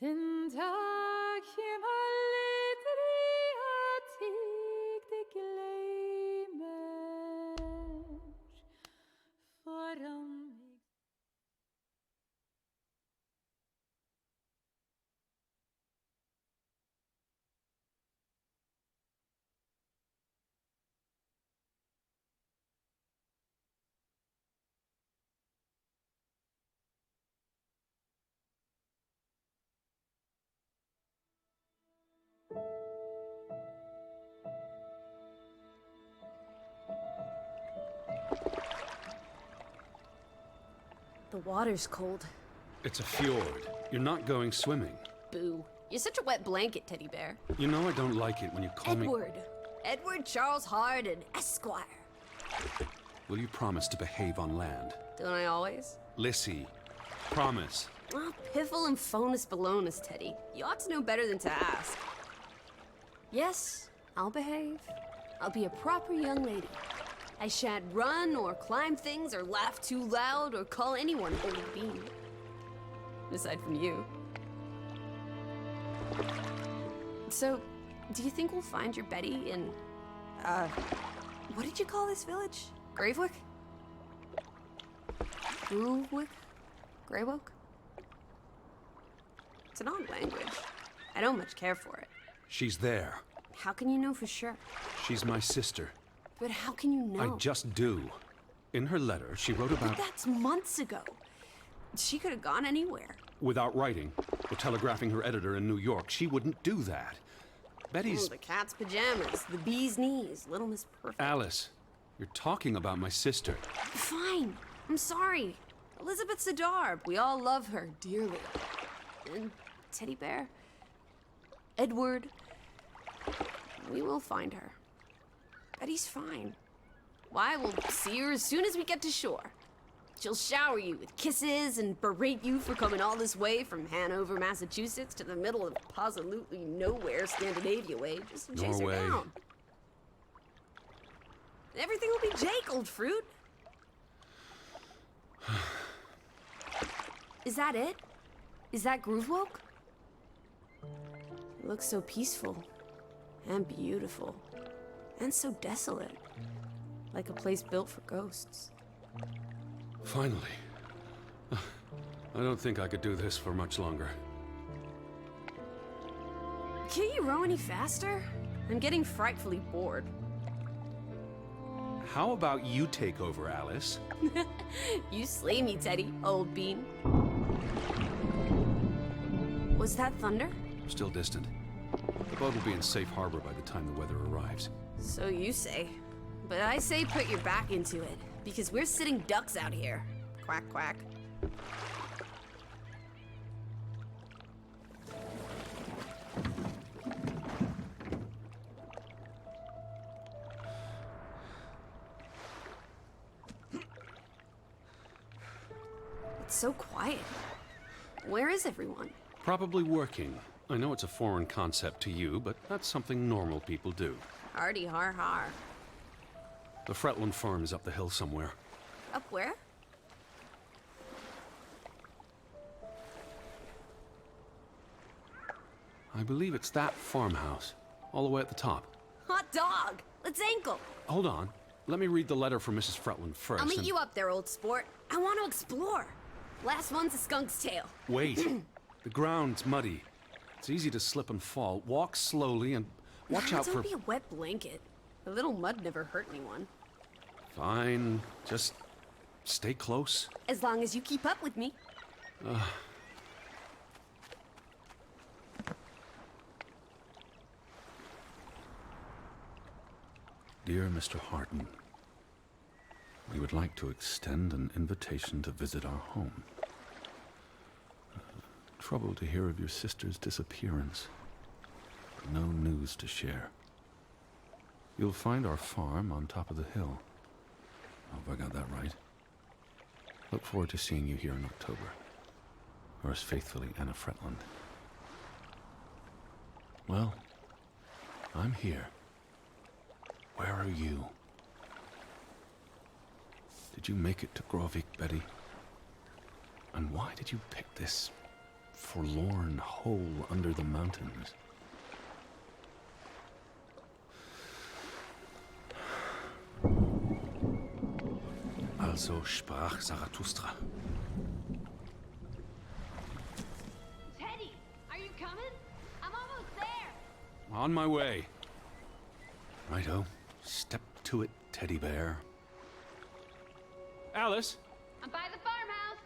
Den dag hjem aldrig atig det glemmer foran mig. The water's cold. It's a fjord. You're not going swimming. Boo. You're such a wet blanket, teddy bear. You know I don't like it when you call Edward. Edward Charles Hardin, Esquire. Will you promise to behave on land? Don't I always? Lissy, promise. Oh, piffle and phonus balonus, Teddy. You ought to know better than to ask. Yes, I'll behave. I'll be a proper young lady. I shan't run or climb things or laugh too loud or call anyone old bean. Aside from you. So, do you think we'll find your Betty in, what did you call this village? Gravewick? Groovewick? Greywoke? It's an odd language. I don't much care for it. She's there. How can you know for sure? She's my sister. But how can you know? I just do. In her letter, she wrote about... But that's months ago. She could have gone anywhere. Without writing, or telegraphing her editor in New York, she wouldn't do that. Betty's... Oh, the cat's pajamas, the bee's knees, Little Miss Perfect. Alice, you're talking about my sister. Fine. I'm sorry. Elizabeth Sidarb. We all love her dearly. And Teddy Bear, Edward, we will find her. Betty's fine. Why, we'll see her as soon as we get to shore. She'll shower you with kisses and berate you for coming all this way from Hanover, Massachusetts to the middle of absolutely nowhere Scandinavia way just to chase her down. Everything will be Jake, old fruit. Is that it? Is that Groovewoke? It looks so peaceful and beautiful and so desolate, like a place built for ghosts. Finally. I don't think I could do this for much longer. Can't you row any faster? I'm getting frightfully bored. How about you take over, Alice? You slay me, Teddy, old bean. Was that thunder? Still distant. The boat will be in safe harbor by the time the weather arrives. So you say. But I say put your back into it, because we're sitting ducks out here. Quack, quack. It's so quiet. Where is everyone? Probably working. I know it's a foreign concept to you, but that's something normal people do. Hardy har har. The Fretland farm is up the hill somewhere. Up where? I believe it's that farmhouse, all the way at the top. Hot dog! Let's ankle! Hold on. Let me read the letter from Mrs. Fretland first. I'll meet you up there, old sport. I want to explore. Last one's a skunk's tail. Wait. The ground's muddy. It's easy to slip and fall. Walk slowly and watch out for... Don't be a wet blanket. A little mud never hurt anyone. Fine. Just stay close. As long as you keep up with me. Dear Mr. Hardin, we would like to extend an invitation to visit our home. Troubled to hear of your sister's disappearance. No news to share. You'll find our farm on top of the hill. I hope I got that right. Look forward to seeing you here in October. Yours faithfully, Anna Fretland. Well, I'm here. Where are you? Did you make it to Grovik, Betty? And why did you pick this forlorn hole under the mountains. Also sprach Zarathustra. Teddy, are you coming? I'm almost there. On my way. Righto. Step to it, teddy bear. Alice? I'm by the farmhouse.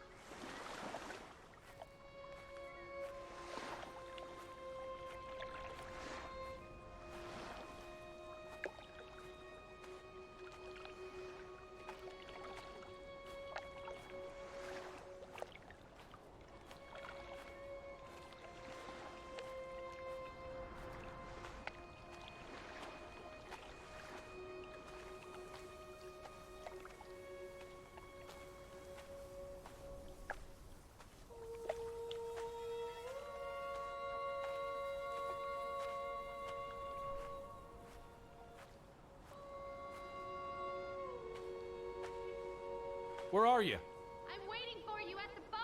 Where are you? I'm waiting for you at the farm.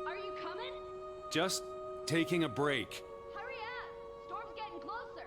Are you coming? Just taking a break. Hurry up. Storm's getting closer.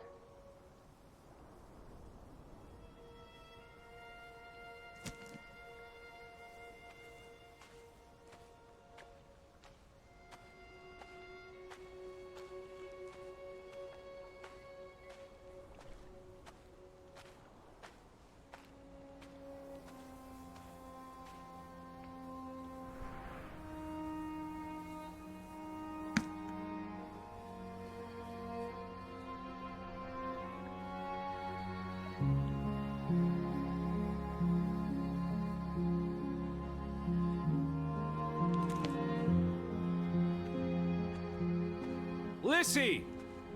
Lissy!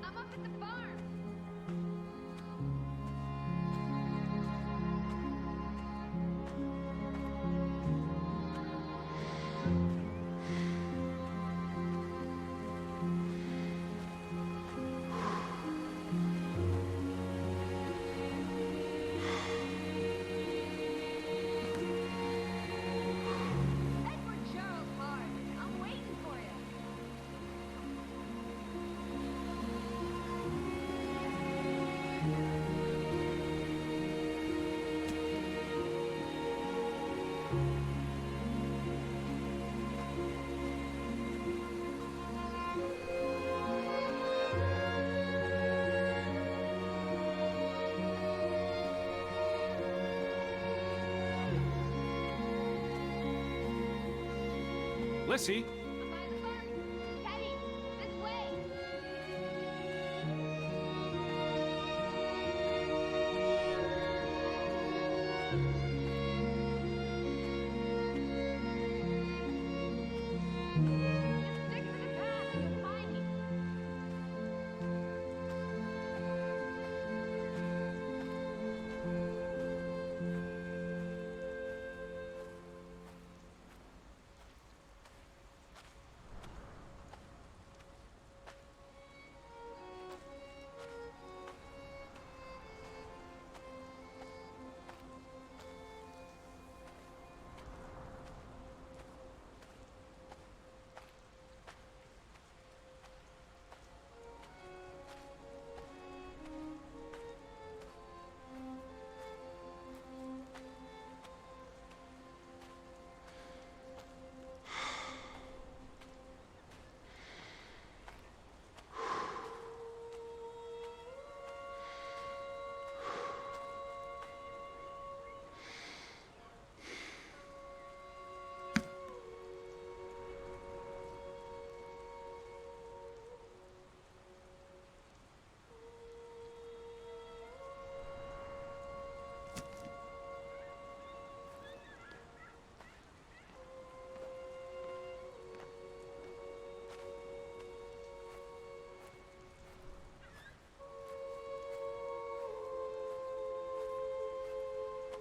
I'm up at the farm. Edward Charles Hart, I'm waiting for you. Lissy? I'm by the farm. Teddy, this way. Just stick to the path and you'll find me.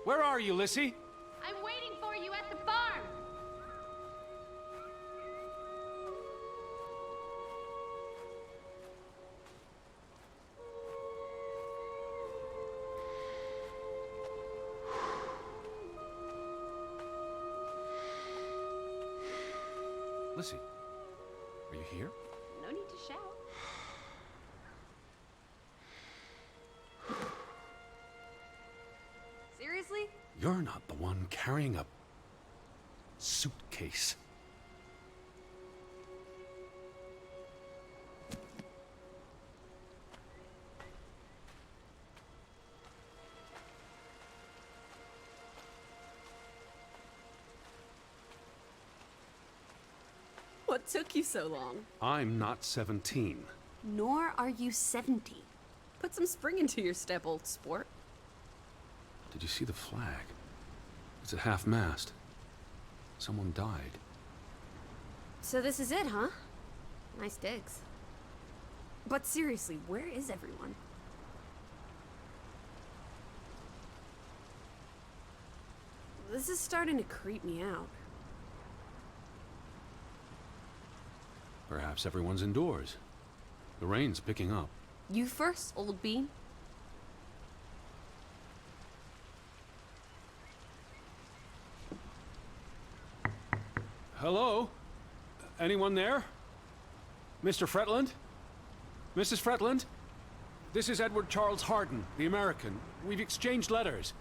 Where are you, Lissy? I'm waiting for you at the farm. Lissy, are you here? No need to shout. Seriously? You're not the one carrying a suitcase. What took you so long? I'm not 17. Nor are you 70. Put some spring into your step, old sport. Did you see the flag? It's at half-mast. Someone died. So this is it, huh? Nice digs. But seriously, where is everyone? This is starting to creep me out. Perhaps everyone's indoors. The rain's picking up. You first, old bean. Hello? Anyone there? Mr. Fretland? Mrs. Fretland? This is Edward Charles Harden, the American. We've exchanged letters.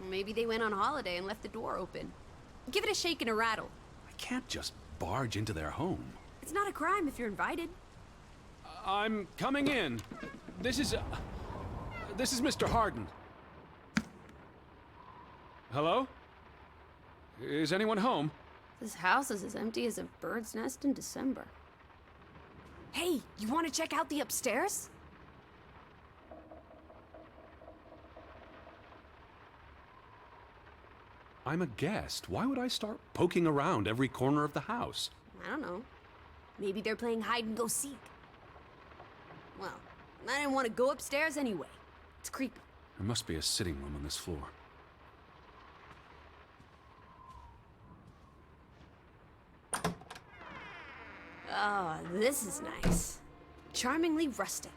Maybe they went on holiday and left the door open. Give it a shake and a rattle. I can't just barge into their home. It's not a crime if you're invited. I'm coming in. This is Mr. Harden. Hello? Is anyone home? This house is as empty as a bird's nest in December. Hey, you want to check out the upstairs? I'm a guest. Why would I start poking around every corner of the house? I don't know. Maybe they're playing hide and go seek. Well, I didn't want to go upstairs anyway. It's creepy. There must be a sitting room on this floor. Ah, this is nice. Charmingly rustic.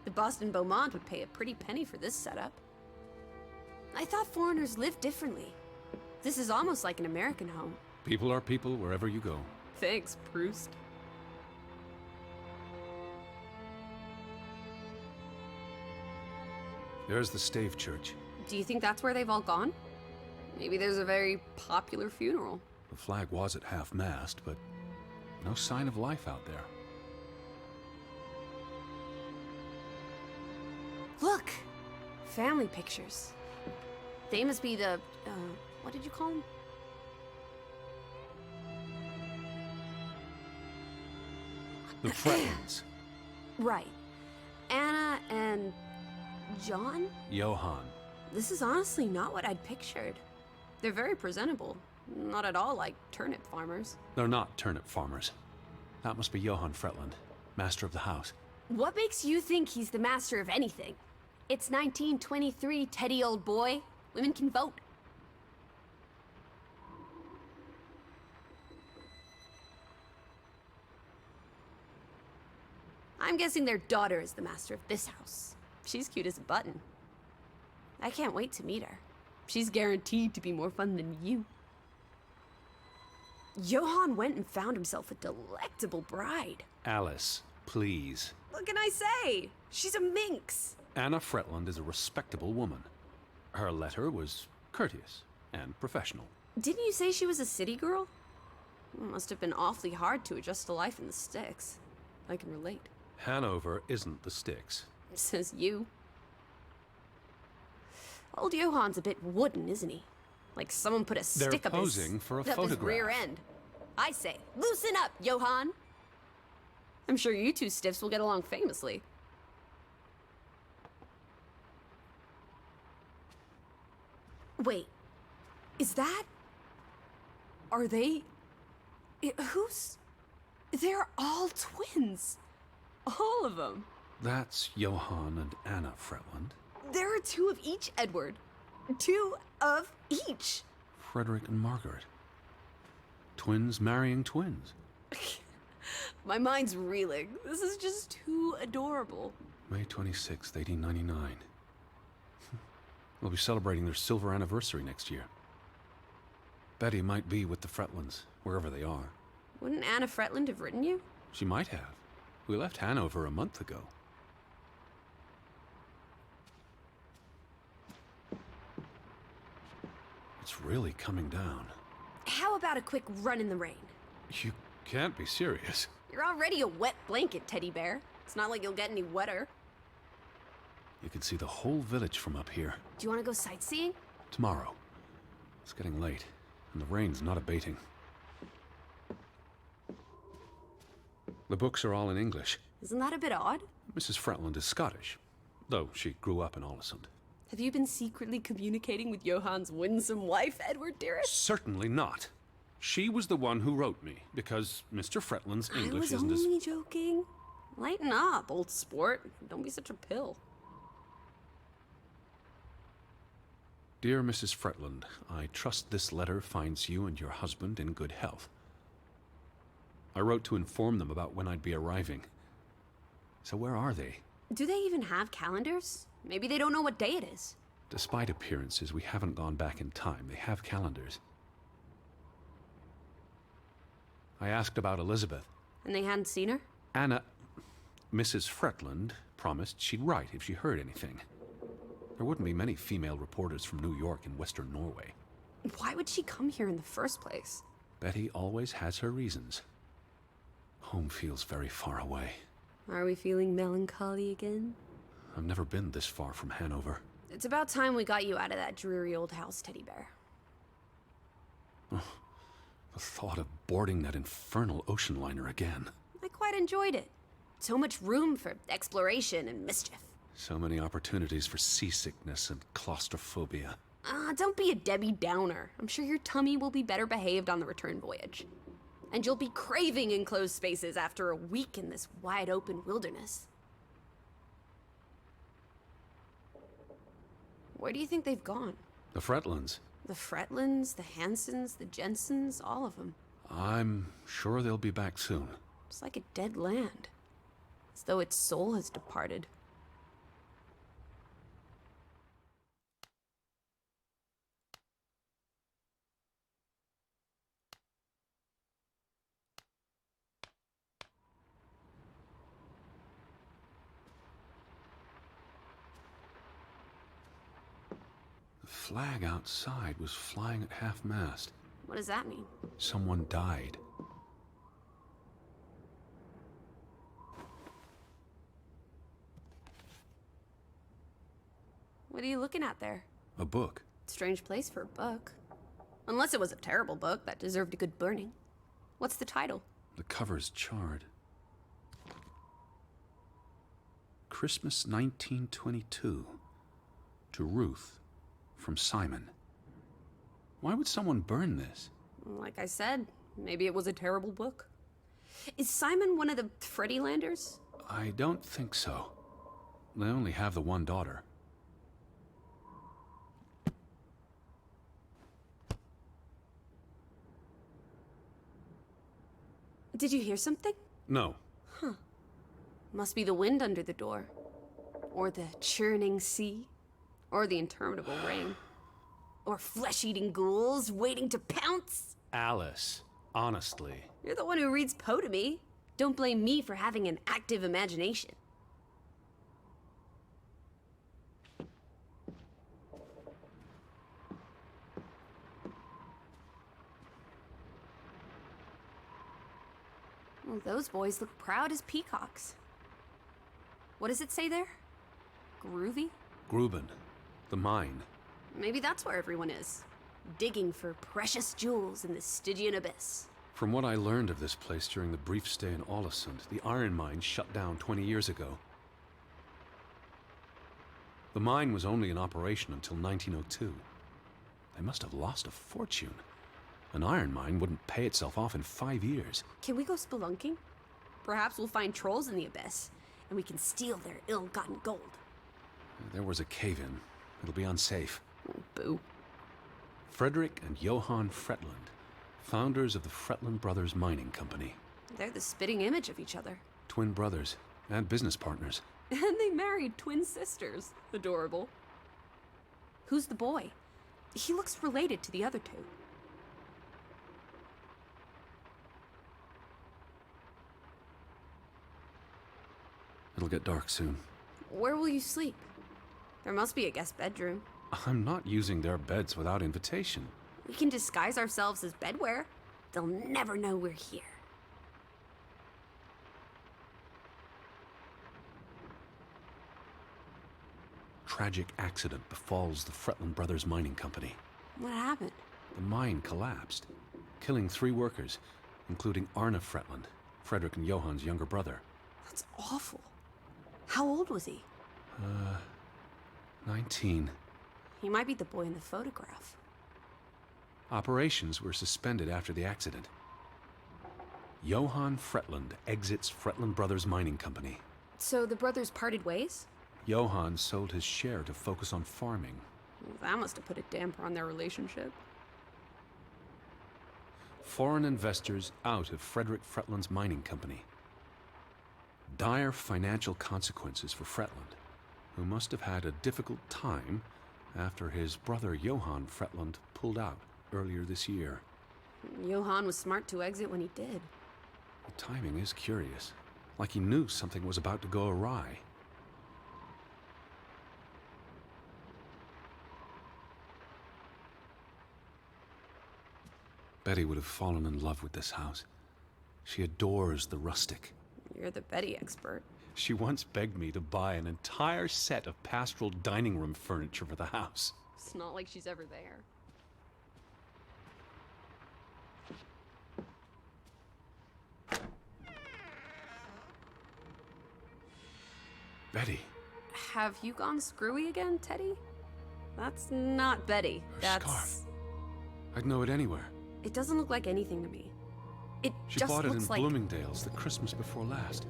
The Boston Beaumont would pay a pretty penny for this setup. I thought foreigners lived differently. This is almost like an American home. People are people wherever you go. Thanks, Proust. There's the Stave Church. Do you think that's where they've all gone? Maybe there's a very popular funeral. The flag was at half-mast, but no sign of life out there. Look! Family pictures. They must be the, what did you call them? The Fretlands. Right. Anna and John? Johann. This is honestly not what I'd pictured. They're very presentable. Not at all like turnip farmers. They're not turnip farmers. That must be Johann Fretland, master of the house. What makes you think he's the master of anything? It's 1923, Teddy, old boy. Women can vote. I'm guessing their daughter is the master of this house. She's cute as a button. I can't wait to meet her. She's guaranteed to be more fun than you. Johann went and found himself a delectable bride. Alice, please. What can I say? She's a minx. Anna Fretland is a respectable woman. Her letter was courteous and professional. Didn't you say she was a city girl? It must have been awfully hard to adjust to life in the sticks. I can relate. Hanover isn't the sticks. Says you. Old Johann's a bit wooden, isn't he? Like someone put a stick They're up his, posing for a up his photograph. rear end. I say, loosen up, Johann. I'm sure you two stiffs will get along famously. Wait, is that... Are they... Who's... They're all twins. All of them. That's Johann and Anna Fretland. There are two of each, Edward. 2 of each. Frederick and Margaret. Twins marrying twins. My mind's reeling. This is just too adorable. May 26th, 1899. They'll be celebrating their silver anniversary next year. Betty might be with the Fretlands, wherever they are. Wouldn't Anna Fretland have written you? She might have. We left Hanover a month ago. It's really coming down. How about a quick run in the rain? You can't be serious. You're already a wet blanket, Teddy Bear. It's not like you'll get any wetter. You can see the whole village from up here. Do you want to go sightseeing? Tomorrow. It's getting late, and the rain's not abating. The books are all in English. Isn't that a bit odd? Mrs. Fretland is Scottish, though she grew up in Olesund. Have you been secretly communicating with Johann's winsome wife, Edward dearest? Certainly not. She was the one who wrote me, because Mr. Fretland's English isn't I as... was only joking. Lighten up, old sport. Don't be such a pill. Dear Mrs. Fretland, I trust this letter finds you and your husband in good health. I wrote to inform them about when I'd be arriving. So where are they? Do they even have calendars? Maybe they don't know what day it is. Despite appearances, we haven't gone back in time. They have calendars. I asked about Elizabeth. And they hadn't seen her? Anna... Mrs. Fretland promised she'd write if she heard anything. There wouldn't be many female reporters from New York and Western Norway. Why would she come here in the first place? Betty always has her reasons. Home feels very far away. Are we feeling melancholy again? I've never been this far from Hanover. It's about time we got you out of that dreary old house, Teddy Bear. The thought of boarding that infernal ocean liner again. I quite enjoyed it. So much room for exploration and mischief. So many opportunities for seasickness and claustrophobia. Don't be a Debbie Downer. I'm sure your tummy will be better behaved on the return voyage. And you'll be craving enclosed spaces after a week in this wide-open wilderness. Where do you think they've gone? The Fretlands. The Fretlands, the Hansons, the Jensens, all of them. I'm sure they'll be back soon. It's like a dead land. As though its soul has departed. The flag outside was flying at half-mast. What does that mean? Someone died. What are you looking at there? A book. Strange place for a book. Unless it was a terrible book that deserved a good burning. What's the title? The cover's charred. Christmas 1922. To Ruth. From Simon. Why would someone burn this? Like I said, maybe it was a terrible book. Is Simon one of the Freddylanders? I don't think so. They only have the one daughter. Did you hear something? No. Must be the wind under the door. Or the churning sea. Or the interminable rain. Or flesh-eating ghouls waiting to pounce. Alice, honestly. You're the one who reads Poe to me. Don't blame me for having an active imagination. Well, those boys look proud as peacocks. What does it say there? Groovy? Gruben. The mine. Maybe that's where everyone is. Digging for precious jewels in the Stygian abyss. From what I learned of this place during the brief stay in Olesund, the iron mine shut down 20 years ago. The mine was only in operation until 1902. They must have lost a fortune. An iron mine wouldn't pay itself off in 5 years. Can we go spelunking? Perhaps we'll find trolls in the abyss, and we can steal their ill-gotten gold. There was a cave-in. It'll be unsafe. Boo. Frederick and Johann Fretland, founders of the Fretland Brothers Mining Company. They're the spitting image of each other. Twin brothers and business partners. And they married twin sisters. Adorable. Who's the boy? He looks related to the other two. It'll get dark soon. Where will you sleep? There must be a guest bedroom. I'm not using their beds without invitation. We can disguise ourselves as bedwear. They'll never know we're here. Tragic accident befalls the Fretland Brothers Mining Company. What happened? The mine collapsed, killing 3 workers, including Arne Fretland, Frederick and Johann's younger brother. That's awful. How old was he? 19. He might be the boy in the photograph. Operations were suspended after the accident. Johann Fretland exits Fretland Brothers Mining Company. So the brothers parted ways? Johann sold his share to focus on farming. Well, that must have put a damper on their relationship. Foreign investors out of Frederick Fretland's mining company. Dire financial consequences for Fretland, who must have had a difficult time after his brother Johann Fretland pulled out earlier this year. Johann was smart to exit when he did. The timing is curious, like he knew something was about to go awry. Betty would have fallen in love with this house. She adores the rustic. You're the Betty expert. She once begged me to buy an entire set of pastoral dining room furniture for the house. It's not like she's ever there. Betty. Have you gone screwy again, Teddy? That's not Betty. Her That's... scarf. I'd know it anywhere. It doesn't look like anything to me. It She just bought it in looks like... Bloomingdale's the Christmas before last.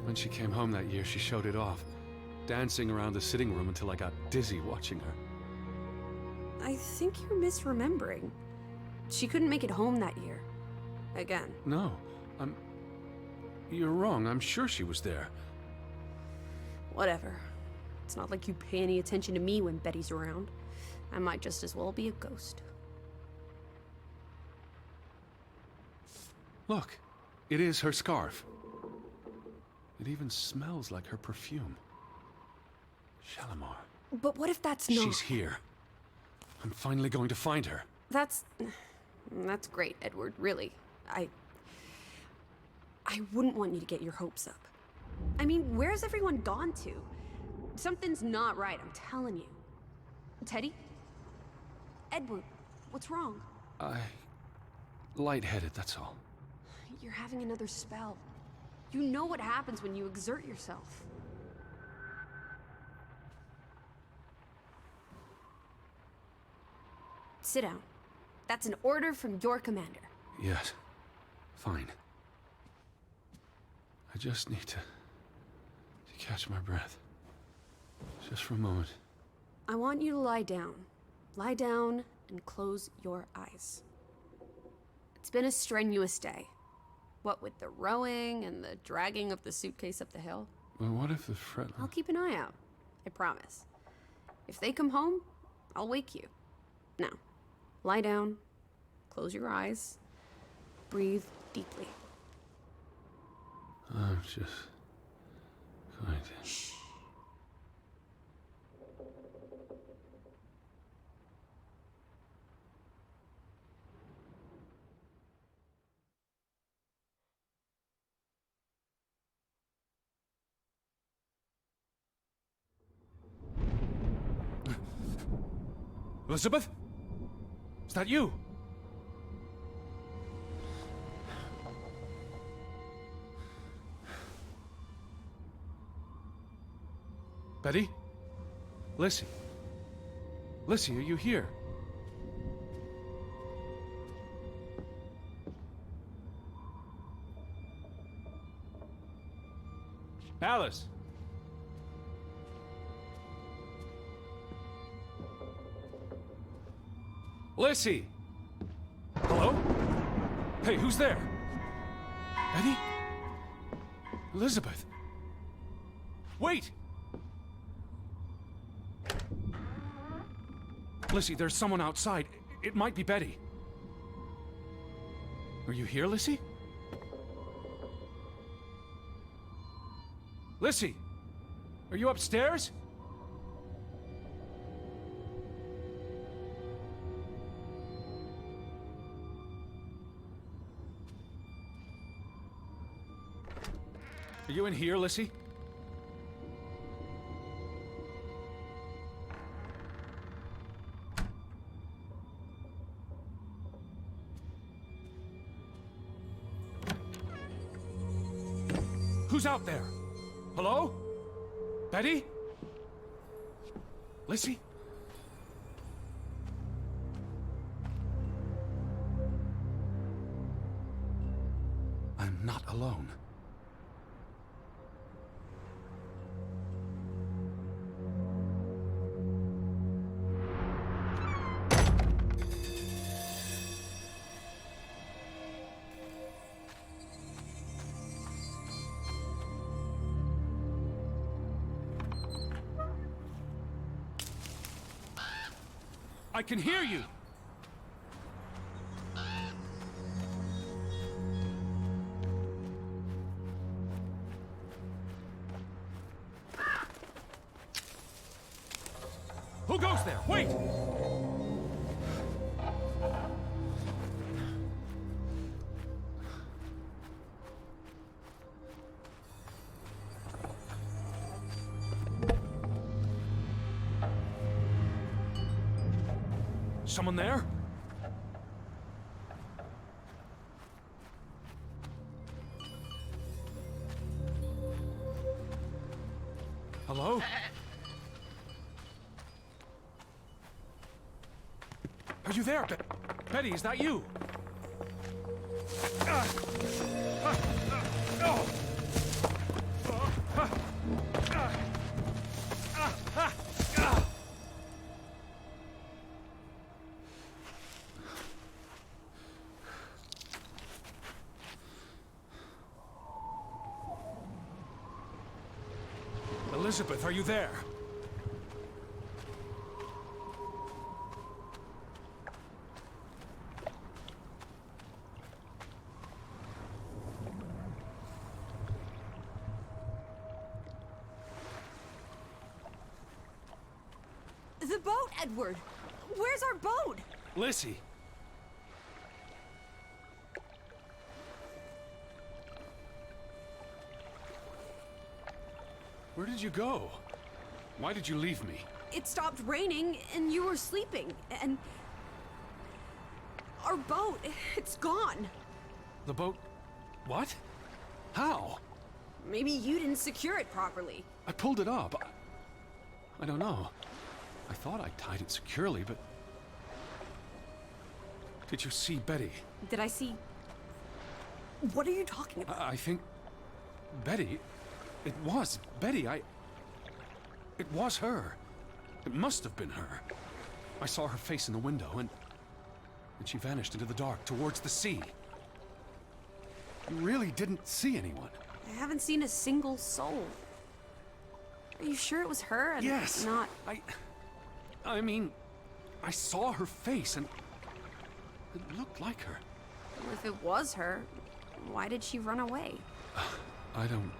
When she came home that year, she showed it off, dancing around the sitting room until I got dizzy watching her. I think you're misremembering. She couldn't make it home that year. Again. No, You're wrong. I'm sure she was there. Whatever. It's not like you pay any attention to me when Betty's around. I might just as well be a ghost. Look, it is her scarf. It even smells like her perfume. Shalimar. But what if that's not... She's here. I'm finally going to find her. That's great, Edward, really. I wouldn't want you to get your hopes up. I mean, where's everyone gone to? Something's not right, I'm telling you. Teddy? Edward, what's wrong? Lightheaded, that's all. You're having another spell. You know what happens when you exert yourself. Sit down. That's an order from your commander. Yes. Fine. I just need to catch my breath. Just for a moment. I want you to lie down. Lie down and close your eyes. It's been a strenuous day. What with the rowing and the dragging of the suitcase up the hill. But what if the Fretland... I'll keep an eye out. I promise. If they come home, I'll wake you. Now, lie down, close your eyes, breathe deeply. I'm just going to... Shh. Elizabeth? Is that you? Betty? Lissy? Lissy, are you here? Alice? Lissy! Hello? Hey, who's there? Betty? Elizabeth? Wait! Lissy, there's someone outside. It might be Betty. Are you here, Lissy? Lissy! Are you upstairs? Are you in here, Lissy? Who's out there? Hello? Betty? Lissy? I'm not alone. I can hear you! Who goes there? Wait! Someone there? Hello? Are you there, Betty? Is that you? Elizabeth, are you there? The boat, Edward! Where's our boat? Lissy! Where did you go? Why did you leave me? It stopped raining, and you were sleeping, and... our boat, it's gone. The boat... What? How? Maybe you didn't secure it properly. I pulled it up. I don't know. I thought I tied it securely, but... Did you see Betty? Did I see... What are you talking about? I think... Betty... It was Betty. It was her. It must have been her. I saw her face in the window, and she vanished into the dark towards the sea. You really didn't see anyone. I haven't seen a single soul. Are you sure it was her and Yes. not... I mean, I saw her face, and it looked like her. Well, if it was her, why did she run away? I don't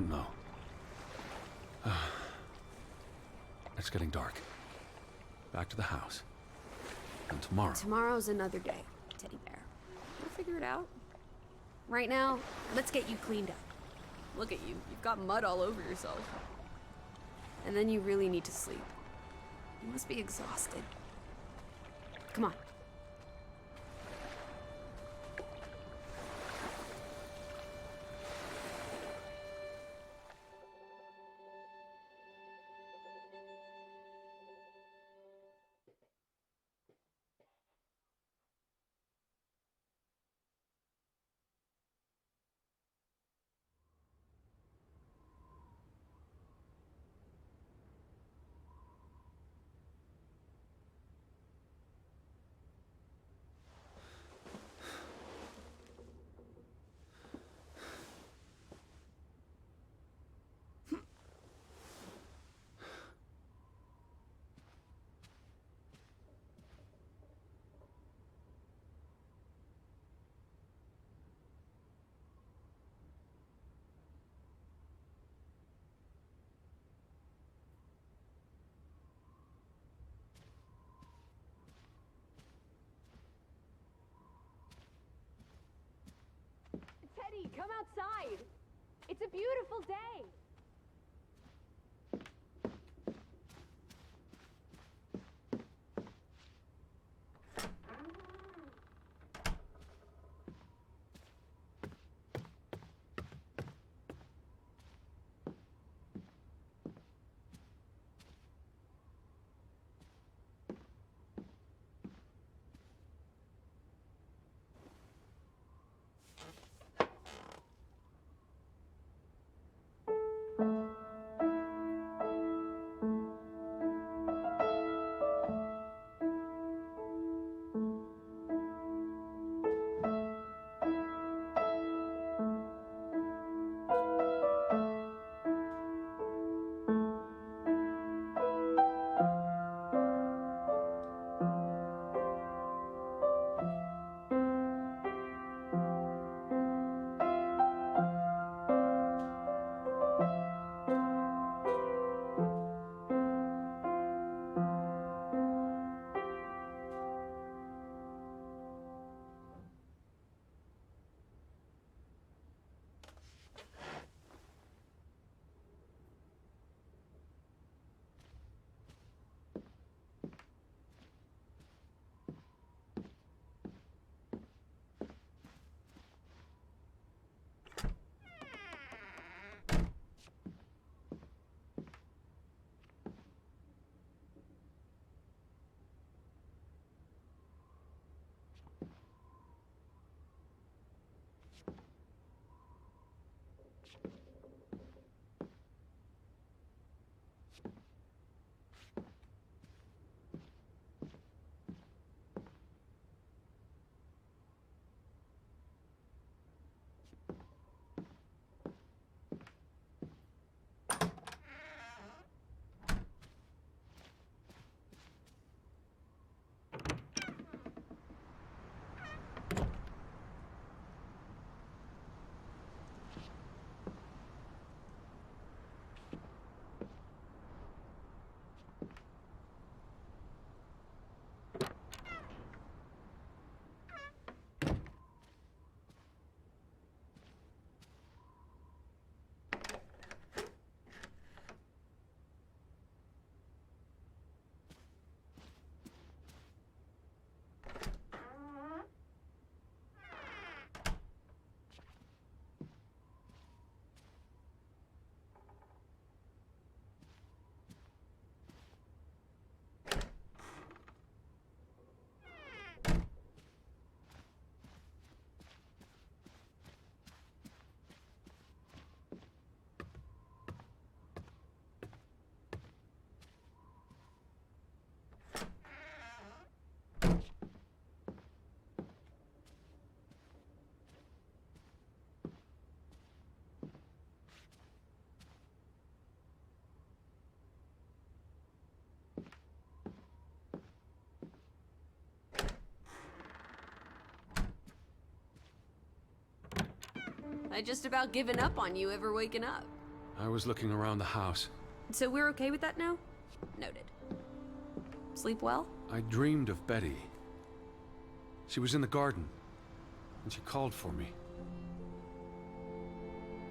know. It's getting dark. Back to the house. And tomorrow... Tomorrow's another day, Teddy Bear. We'll figure it out. Right now, let's get you cleaned up. Look at you. You've got mud all over yourself. And then you really need to sleep. You must be exhausted. Come on. come outside. It's a beautiful day. I just about given up on you ever waking up. I was looking around the house. So we're okay with that now? Noted. Sleep well? I dreamed of Betty. She was in the garden, and she called for me.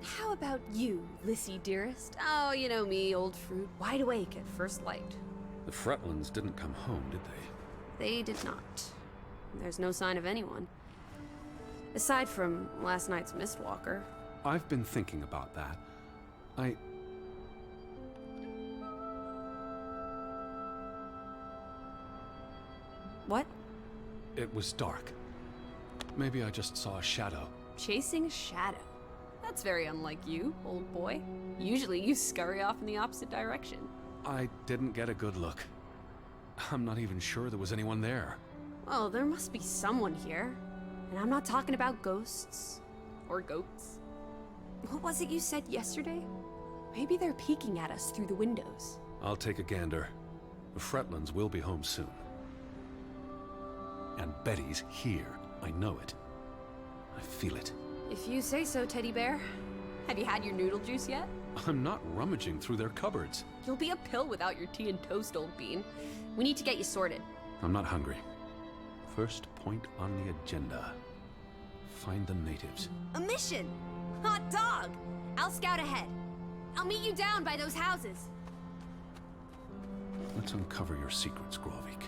How about you, Lissy dearest? Oh, you know me, old fruit, wide awake at first light. The Fretlands didn't come home, did they? They did not. There's no sign of anyone. Aside from last night's Mistwalker. I've been thinking about that. What? It was dark. Maybe I just saw a shadow. Chasing a shadow? That's very unlike you, old boy. Usually you scurry off in the opposite direction. I didn't get a good look. I'm not even sure there was anyone there. Well, there must be someone here. And I'm not talking about ghosts. Or goats. What was it you said yesterday? Maybe they're peeking at us through the windows. I'll take a gander. The Fretlands will be home soon. And Betty's here. I know it. I feel it. If you say so, teddy bear. Have you had your noodle juice yet? I'm not rummaging through their cupboards. You'll be a pill without your tea and toast, old bean. We need to get you sorted. I'm not hungry. First point on the agenda. Find the natives. A mission! Hot dog! I'll scout ahead. I'll meet you down by those houses. Let's uncover your secrets, Grovik.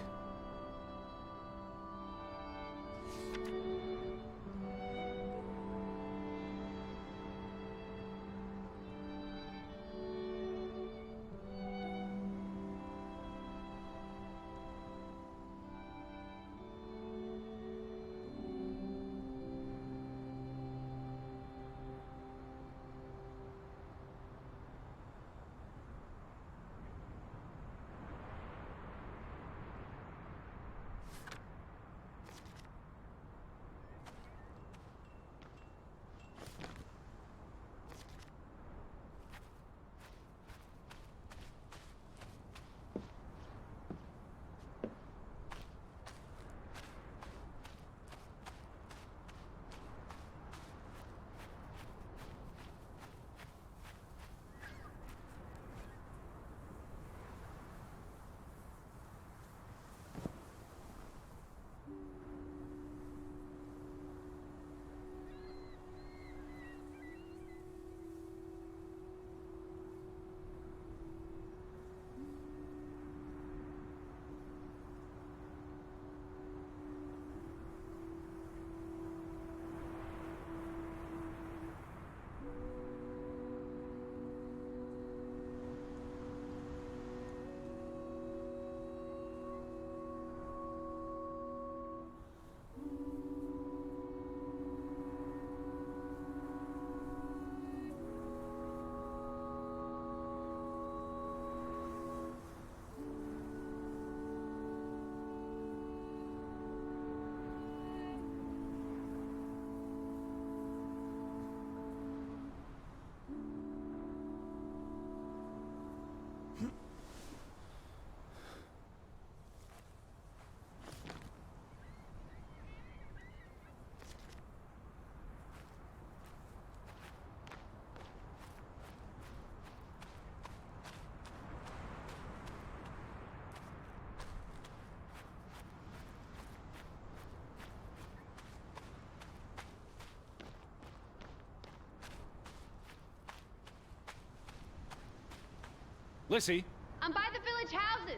Lissy! I'm by the village houses.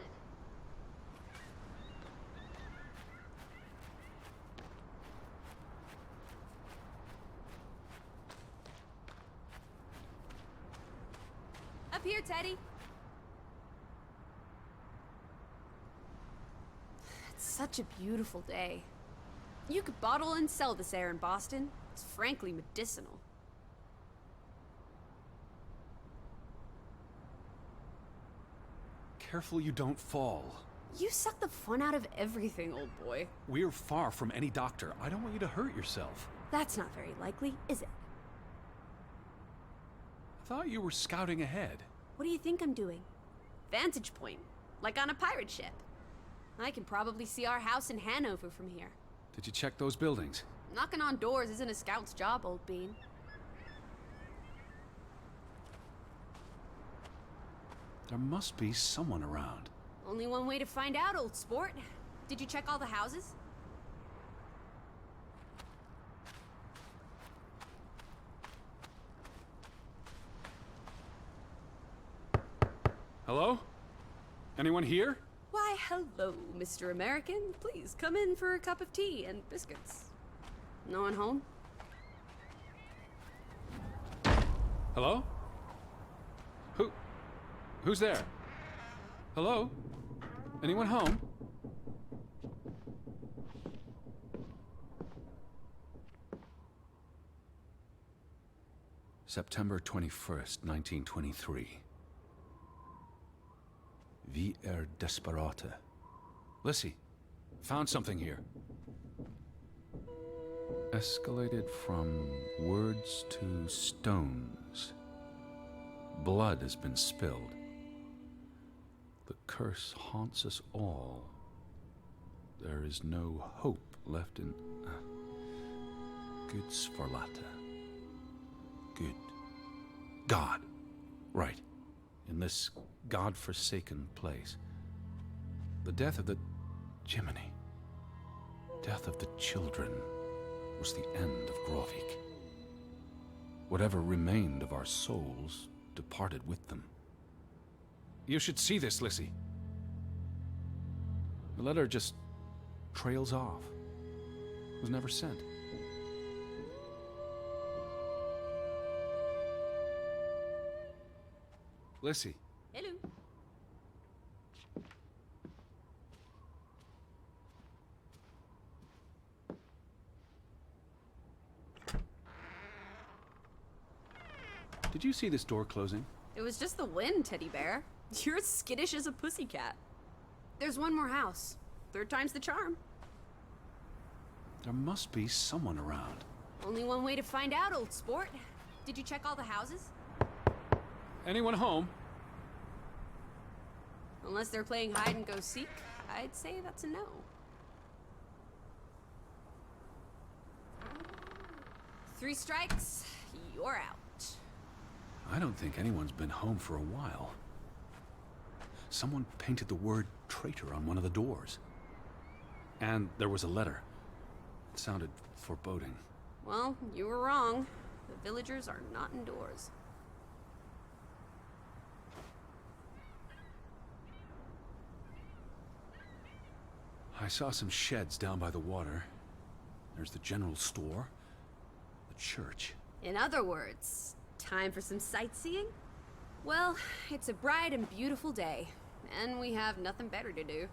Up here, Teddy. It's such a beautiful day. You could bottle and sell this air in Boston. It's frankly medicinal. Careful you don't fall. You suck the fun out of everything, old boy. We're far from any doctor. I don't want you to hurt yourself. That's not very likely, is it? I thought you were scouting ahead. What do you think I'm doing? Vantage point, like on a pirate ship. I can probably see our house in Hanover from here. Did you check those buildings? Knocking on doors isn't a scout's job, old bean. There must be someone around. Only one way to find out, old sport. Did you check all the houses? Hello? Anyone here? Why, hello, Mr. American. Please come in for a cup of tea and biscuits. No one home? Hello? Who's there? Hello? Anyone home? September 21st, 1923. Vi desperata. Lissy, found something here. Escalated from words to stones. Blood has been spilled. The curse haunts us all. There is no hope left in... Gudsforlata. Good. God. Right. In this God-forsaken place. The death of the... Jiminy. Death of the children was the end of Grovik. Whatever remained of our souls departed with them. You should see this, Lissy. The letter just trails off. Was never sent. Lissy. Hello. Did you see this door closing? It was just the wind, Teddy Bear. You're as skittish as a pussycat. There's one more house. 3rd time's the charm. There must be someone around. Only one way to find out, old sport. Did you check all the houses? Anyone home? Unless they're playing hide and go seek, I'd say that's a no. Three strikes, you're out. I don't think anyone's been home for a while. Someone painted the word traitor on one of the doors. And there was a letter. It sounded foreboding. Well, you were wrong. The villagers are not indoors. I saw some sheds down by the water. There's the general store, the church. In other words, time for some sightseeing? Well, it's a bright and beautiful day, and we have nothing better to do.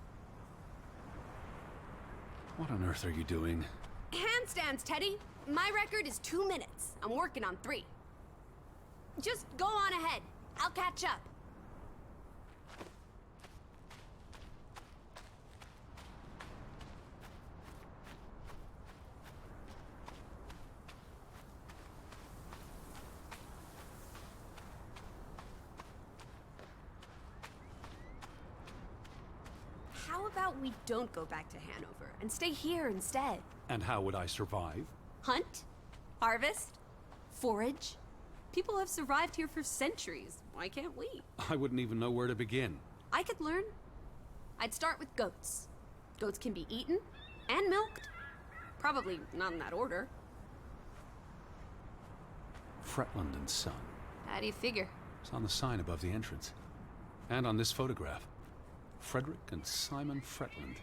What on earth are you doing? Handstands, Teddy! My record is 2 minutes. I'm working on 3. Just go on ahead. I'll catch up. How about we don't go back to Hanover and stay here instead? And how would I survive? Hunt, harvest, forage. People have survived here for centuries. Why can't we? I wouldn't even know where to begin. I could learn. I'd start with goats. Goats can be eaten and milked. Probably not in that order. Fretland and Son. How do you figure? It's on the sign above the entrance. And on this photograph. Frederick and Simon Fretland.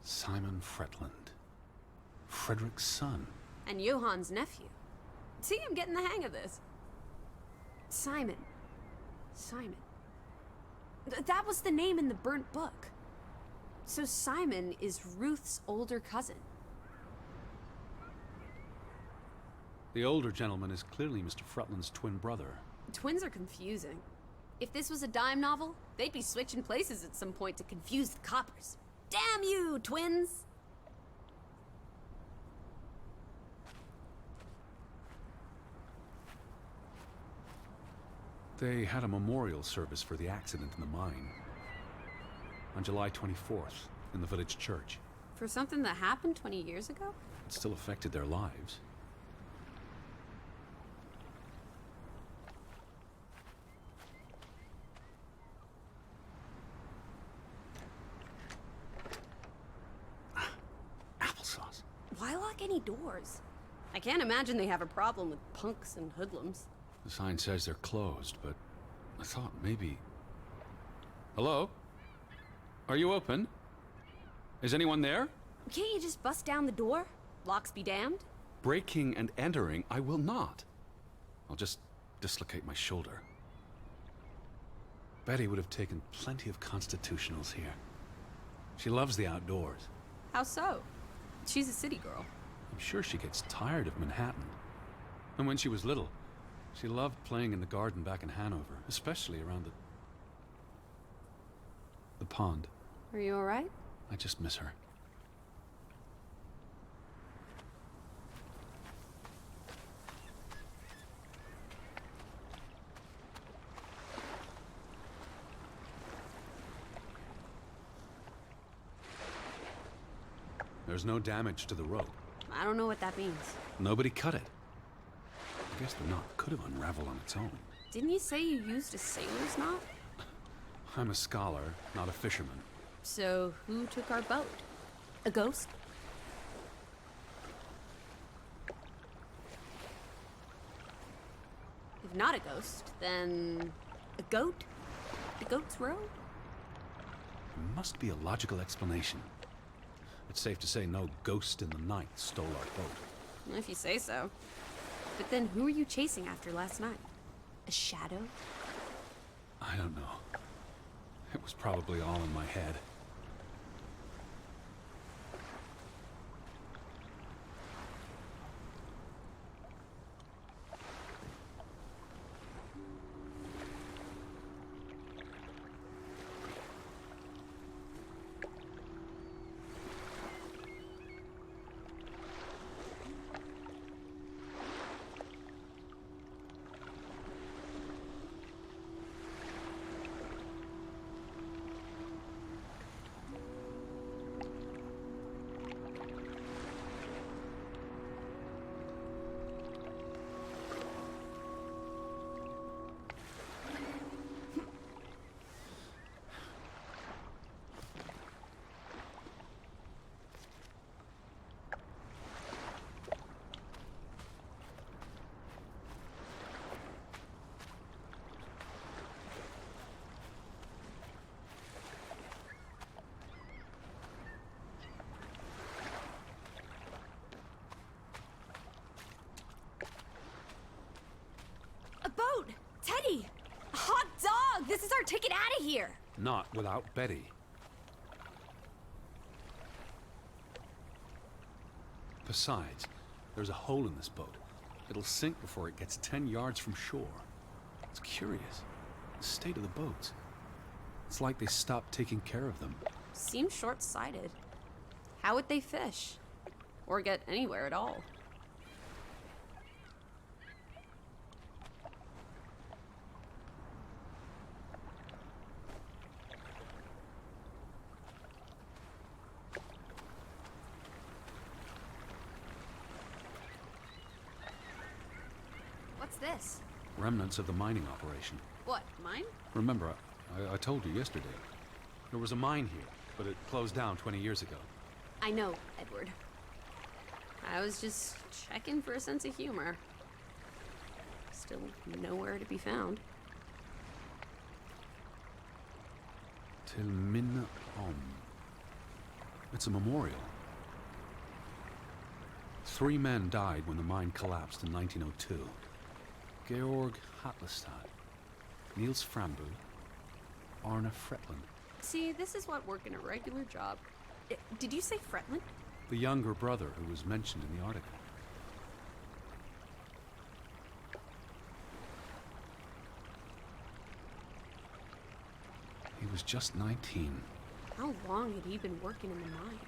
Simon Fretland. Frederick's son. And Johann's nephew. See, I'm getting the hang of this. Simon. That was the name in the burnt book. So Simon is Ruth's older cousin. The older gentleman is clearly Mr. Fretland's twin brother. Twins are confusing. If this was a dime novel, they'd be switching places at some point to confuse the coppers. Damn you, twins! They had a memorial service for the accident in the mine. On July 24th, in the village church. For something that happened 20 years ago? It still affected their lives. Applesauce. Why lock any doors? I can't imagine they have a problem with punks and hoodlums. The sign says they're closed, but I thought maybe... Hello? Are you open? Is anyone there? Can't you just bust down the door? Locks be damned? Breaking and entering, I will not. I'll just dislocate my shoulder. Betty would have taken plenty of constitutionals here. She loves the outdoors. How so? She's a city girl. I'm sure she gets tired of Manhattan. And when she was little, she loved playing in the garden back in Hanover, especially around the pond. Are you alright? I just miss her. There's no damage to the rope. I don't know what that means. Nobody cut it. I guess the knot could have unraveled on its own. Didn't you say you used a sailor's knot? I'm a scholar, not a fisherman. So, who took our boat? A ghost? not a ghost, then a goat? The goat's row? There must be a logical explanation. It's safe to say no ghost in the night stole our boat. If you say so. But then who were you chasing after last night? A shadow? I don't know. It was probably all in my head. A boat! Teddy! A hot dog! This is our ticket out of here! Not without Betty. Besides, there's a hole in this boat. It'll sink before it gets 10 yards from shore. It's curious. The state of the boats. It's like they stopped taking care of them. Seems short-sighted. How would they fish? Or get anywhere at all? What's this? Remnants of the mining operation. What, mine? Remember, I told you yesterday. There was a mine here, but it closed down 20 years ago. I know, Edward. I was just checking for a sense of humor. Still nowhere to be found. Till Min Om. It's a memorial. 3 men died when the mine collapsed in 1902. Georg Hatlestad, Niels Frambu, Arne Fretland. See, this is what working a regular job. Did you say Fretland? The younger brother who was mentioned in the article. He was just 19. How long had he been working in the mine?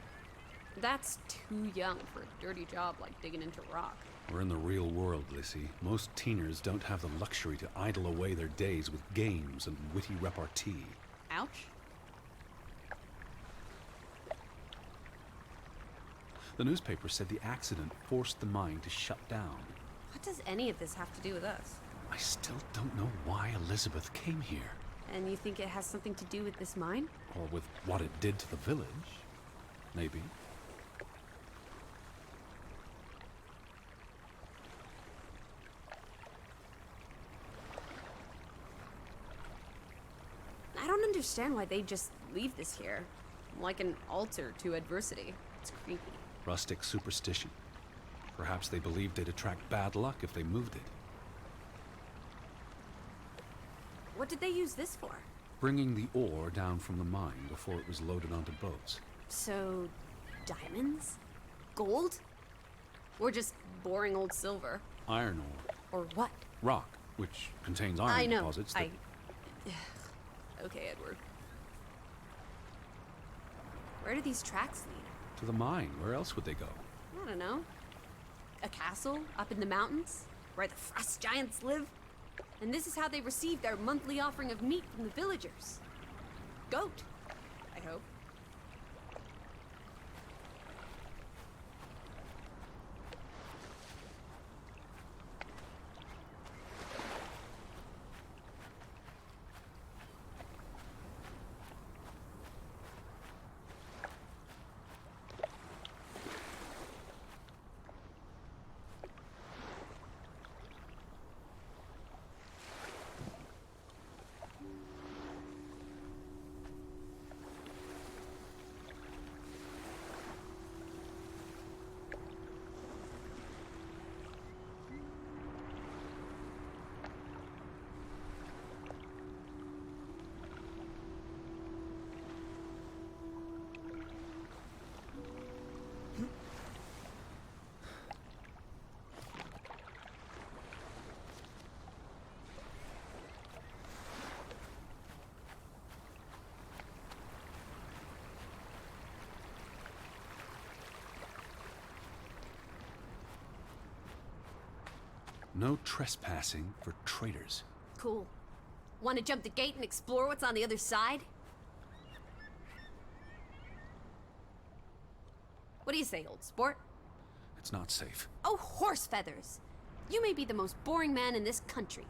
That's too young for a dirty job like digging into rock. We're in the real world, Lissy. Most teeners don't have the luxury to idle away their days with games and witty repartee. Ouch. The newspaper said the accident forced the mine to shut down. What does any of this have to do with us? I still don't know why Elizabeth came here. And you think it has something to do with this mine? Or with what it did to the village. Maybe. I don't understand why they just leave this here. Like an altar to adversity. It's creepy. Rustic superstition. Perhaps they believed they'd attract bad luck if they moved it. What did they use this for? Bringing the ore down from the mine before it was loaded onto boats. So, diamonds? Gold? Or just boring old silver? Iron ore. Or what? Rock, which contains iron I know. deposits that... Okay, Edward. Where do these tracks lead? To the mine. Where else would they go? I don't know. A castle up in the mountains? Where the frost giants live? And this is how they receive their monthly offering of meat from the villagers. Goat, I hope. No trespassing for traitors. Cool. Want to jump the gate and explore what's on the other side? What do you say, old sport? It's not safe. Oh, horse feathers! You may be the most boring man in this country.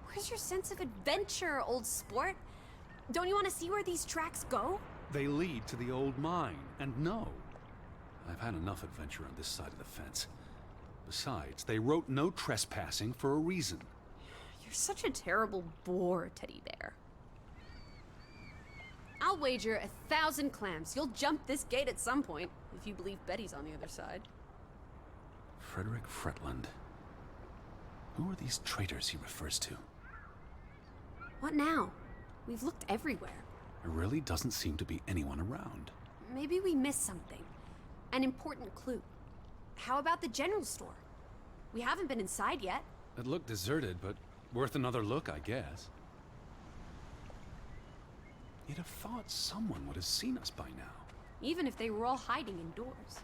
Where's your sense of adventure, old sport? Don't you want to see where these tracks go? They lead to the old mine, and no. I've had enough adventure on this side of the fence. Besides, they wrote no trespassing for a reason. You're such a terrible bore, Teddy Bear. I'll wager 1,000 clams you'll jump this gate at some point, if you believe Betty's on the other side. Frederick Fretland. Who are these traitors he refers to? What now? We've looked everywhere. There really doesn't seem to be anyone around. Maybe we missed something. An important clue. How about the general store? We haven't been inside yet. It looked deserted, but worth another look, I guess. You'd have thought someone would have seen us by now. Even if they were all hiding indoors.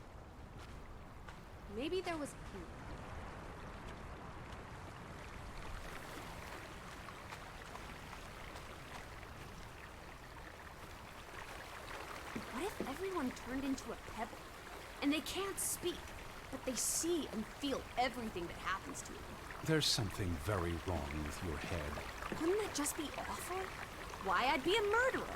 Maybe there was a clue. What if everyone turned into a pebble? And they can't speak, but they see and feel everything that happens to them. There's something very wrong with your head. Wouldn't that just be awful? Why, I'd be a murderer.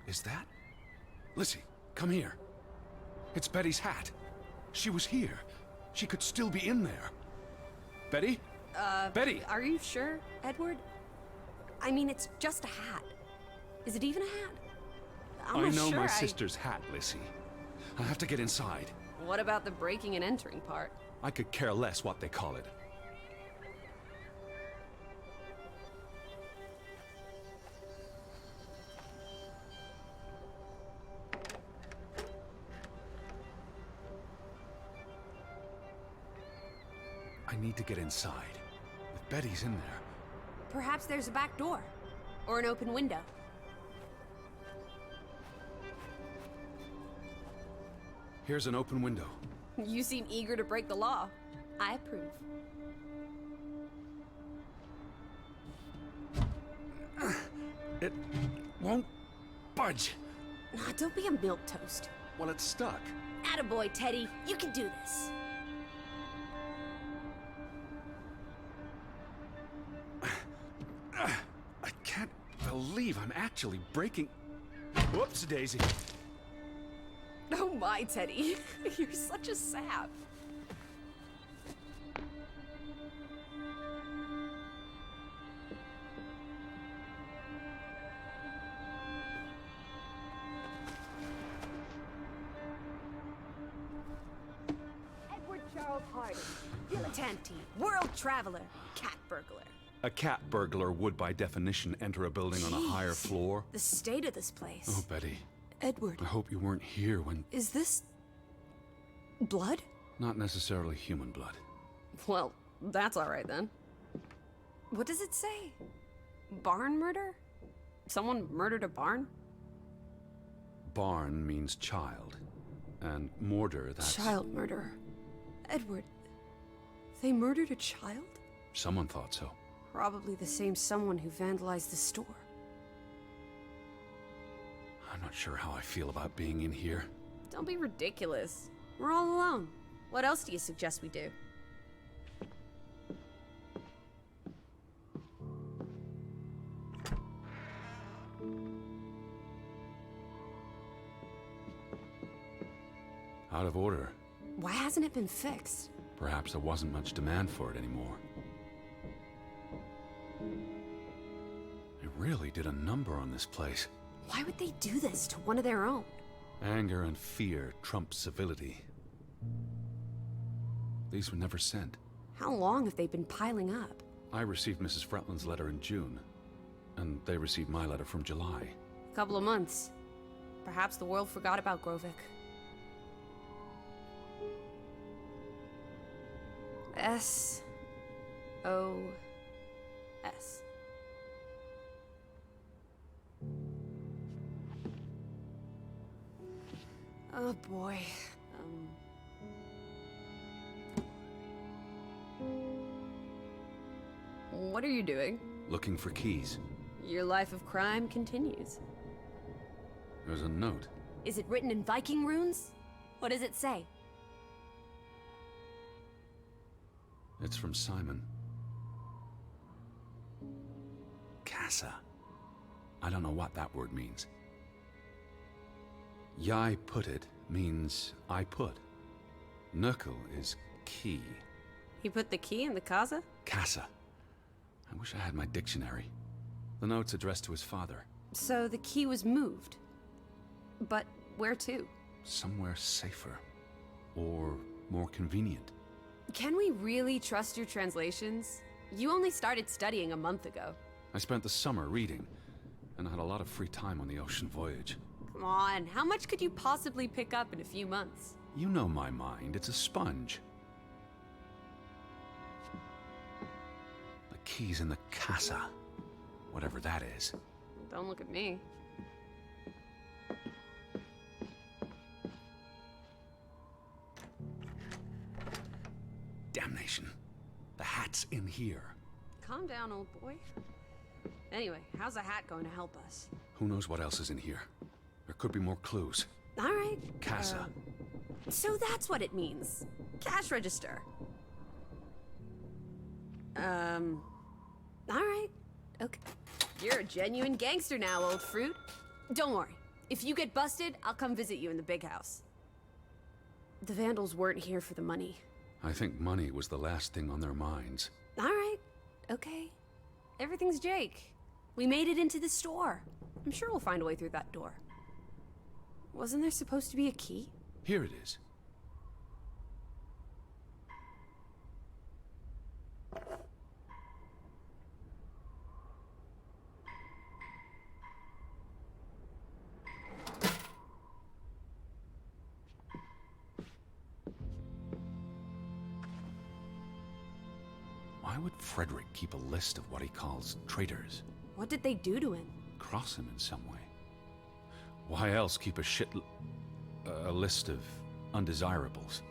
Is that? Lizzie, come here. It's Betty's hat. She was here. She could still be in there. Betty? Betty! Are you sure, Edward? I mean, it's just a hat. Is it even a hat? I'm I not know sure my sister's hat, Lizzie. I have to get inside. What about the breaking and entering part? I could care less what they call it. I need to get inside. If Betty's in there. Perhaps there's a back door. Or an open window. Here's an open window. You seem eager to break the law. I approve. It won't budge. Nah, don't be a milquetoast. Well, it's stuck. Attaboy, Teddy. You can do this. I can't believe I'm actually breaking... Whoops, Daisy. Oh my, Teddy. You're such a sap. Edward Charles Harding, dilettante, world traveler, cat burglar. A cat burglar would, by definition, enter a building on a higher Jeez. floor. The state of this place. Oh, Betty. Edward, I hope you weren't here when... is this... blood? Not necessarily human blood. Well, that's all right then. What does it say? Barn murder? Someone murdered a barn? Barn means child. And mortar, that's... Child murder. Edward, they murdered a child? Someone thought so. Probably the same someone who vandalized the store. I'm not sure how I feel about being in here. Don't be ridiculous. We're all alone. What else do you suggest we do? Out of order. Why hasn't it been fixed? Perhaps there wasn't much demand for it anymore. It really did a number on this place. Why would they do this to one of their own? Anger and fear trump civility. These were never sent. How long have they been piling up? I received Mrs. Fretland's letter in June, and they received my letter from July. A couple of months. Perhaps the world forgot about Grovik. S-O-S. Oh boy. What are you doing? Looking for keys. Your life of crime continues. There's a note. Is it written in Viking runes? What does it say? It's from Simon. Casa. I don't know what that word means. Yai put it means I put. Nurkel is key. He put the key in the casa? Casa. I wish I had my dictionary. The note's addressed to his father. So the key was moved. But where to? Somewhere safer. Or more convenient. Can we really trust your translations? You only started studying a month ago. I spent the summer reading, and I had a lot of free time on the ocean voyage. Come on, how much could you possibly pick up in a few months? You know my mind, it's a sponge. The key's in the casa. Whatever that is. Don't look at me. Damnation. The hat's in here. Calm down, old boy. Anyway, how's a hat going to help us? Who knows what else is in here? There could be more clues. All right. Casa. So that's what it means. Cash register. All right. Okay. You're a genuine gangster now, old fruit. Don't worry. If you get busted, I'll come visit you in the big house. The Vandals weren't here for the money. I think money was the last thing on their minds. All right. Okay. Everything's Jake. We made it into the store. I'm sure we'll find a way through that door. Wasn't there supposed to be a key? Here it is. Why would Frederick keep a list of what he calls traitors? What did they do to him? Cross him in some way. Why else keep a list of undesirables?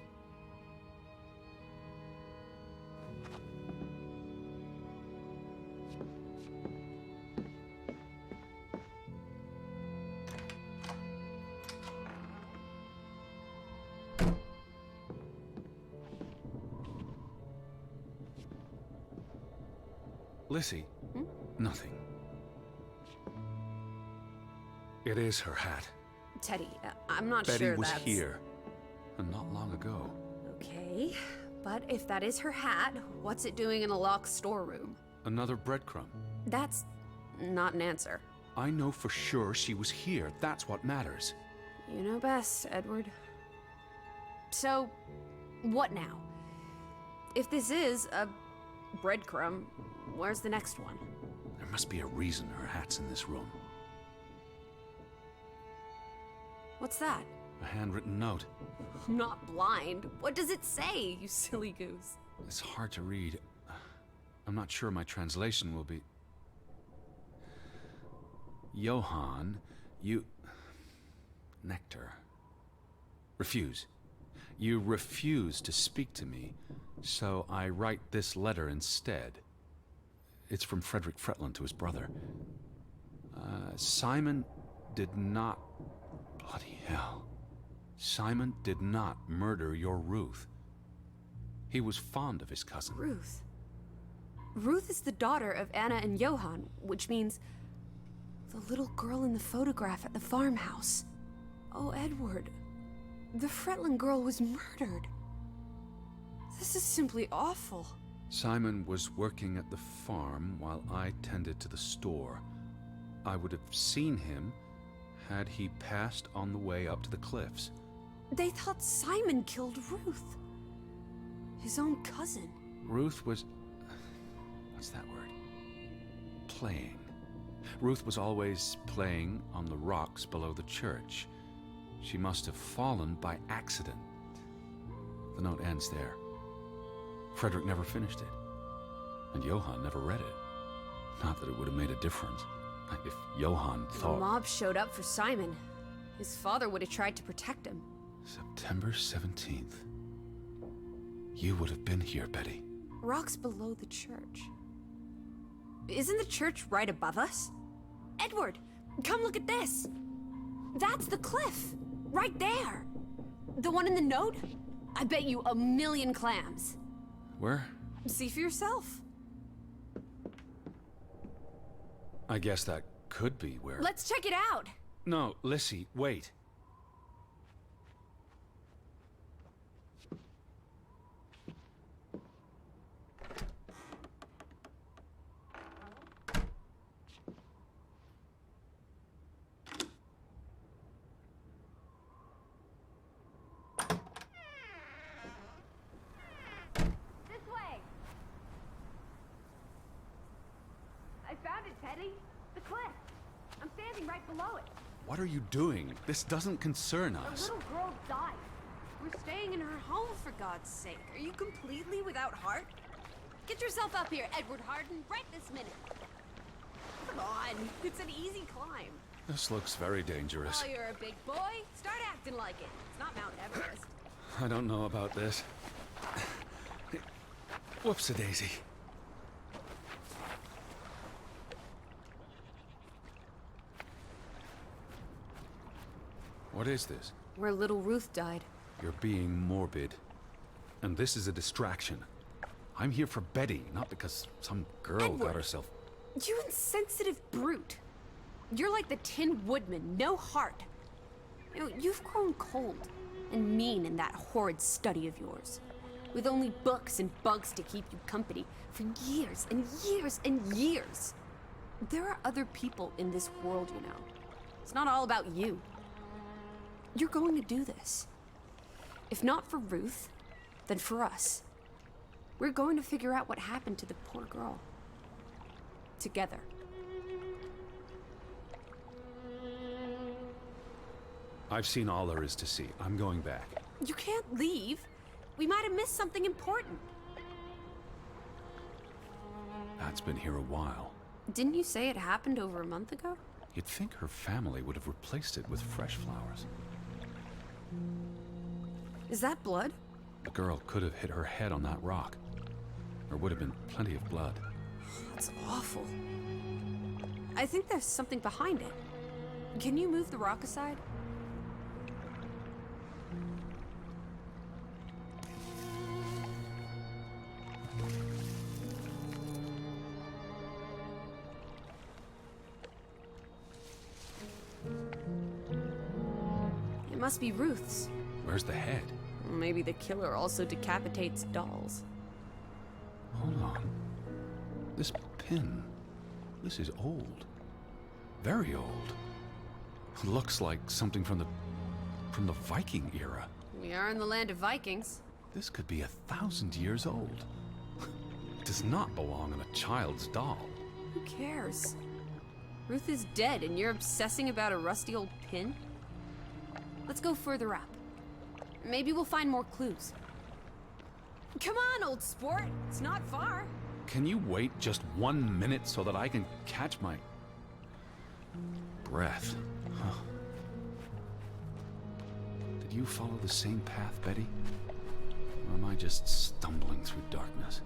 Lissy? Nothing. It is her hat. Teddy, I'm not Betty sure was that's... here, and not long ago. Okay, but if that is her hat, what's it doing in a locked storeroom? Another breadcrumb. That's not an answer. I know for sure she was here. That's what matters. You know best, Edward. So, what now? If this is a breadcrumb, where's the next one? There must be a reason her hat's in this room. What's that? A handwritten note. I'm not blind. What does it say, you silly goose? It's hard to read. I'm not sure my translation will be... Johann, you... Nectar. Refuse. You refuse to speak to me, so I write this letter instead. It's from Frederick Fretland to his brother. Simon did not... Bloody hell. Simon did not murder your Ruth. He was fond of his cousin. Ruth. Ruth is the daughter of Anna and Johann, which means the little girl in the photograph at the farmhouse. Oh, Edward. The Fretland girl was murdered. This is simply awful. Simon was working at the farm while I tended to the store. I would have seen him had he passed on the way up to the cliffs. They thought Simon killed Ruth. His own cousin. Ruth was... what's that word? Playing. Ruth was always playing on the rocks below the church. She must have fallen by accident. The note ends there. Frederick never finished it. And Johann never read it. Not that it would have made a difference. If Johann thought... The mob showed up for Simon. His father would have tried to protect him. September 17th. You would have been here, Betty. Rocks below the church. Isn't the church right above us? Edward, come look at this. That's the cliff. Right there. The one in the note? I bet you 1,000,000 clams. Where? See for yourself. I guess that could be where... Let's check it out. No, Lissy, wait. This way! I found it, Teddy. The cliff. I'm standing right below it. What are you doing? This doesn't concern A us. little girl died. We're staying in her home, for God's sake. Are you completely without heart? Get yourself up here, Edward Harden, right this minute. Come on, it's an easy climb. This looks very dangerous. Oh, you're a big boy. Start acting like it. It's not Mount Everest. I don't know about this. Whoops-a-daisy. What is this? Where little Ruth died. You're being morbid. And this is a distraction. I'm here for Betty, not because some girl Edward. got herself... You insensitive brute. You're like the Tin Woodman, no heart. You know, you've grown cold and mean in that horrid study of yours. With only books and bugs to keep you company for years and years and years. There are other people in this world, you know. It's not all about you. You're going to do this. If not for Ruth, then for us. We're going to figure out what happened to the poor girl. Together. I've seen all there is to see. I'm going back. You can't leave. We might have missed something important. That's been here a while. Didn't you say it happened over a month ago? You'd think her family would have replaced it with fresh flowers. Is that blood? The girl could have hit her head on that rock. There would have been plenty of blood. That's awful. I think there's something behind it. Can you move the rock aside? It must be Ruth's. Where's the head? Maybe the killer also decapitates dolls. Hold on. This pin. This is old. Very old. Looks like something from the Viking era. We are in the land of Vikings. This could be 1,000 years old. It does not belong on a child's doll. Who cares? Ruth is dead and you're obsessing about a rusty old pin? Let's go further up. Maybe we'll find more clues. Come on, old sport. It's not far. Can you wait just 1 minute so that I can catch my breath? Huh. Did you follow the same path, Betty? Or am I just stumbling through darkness?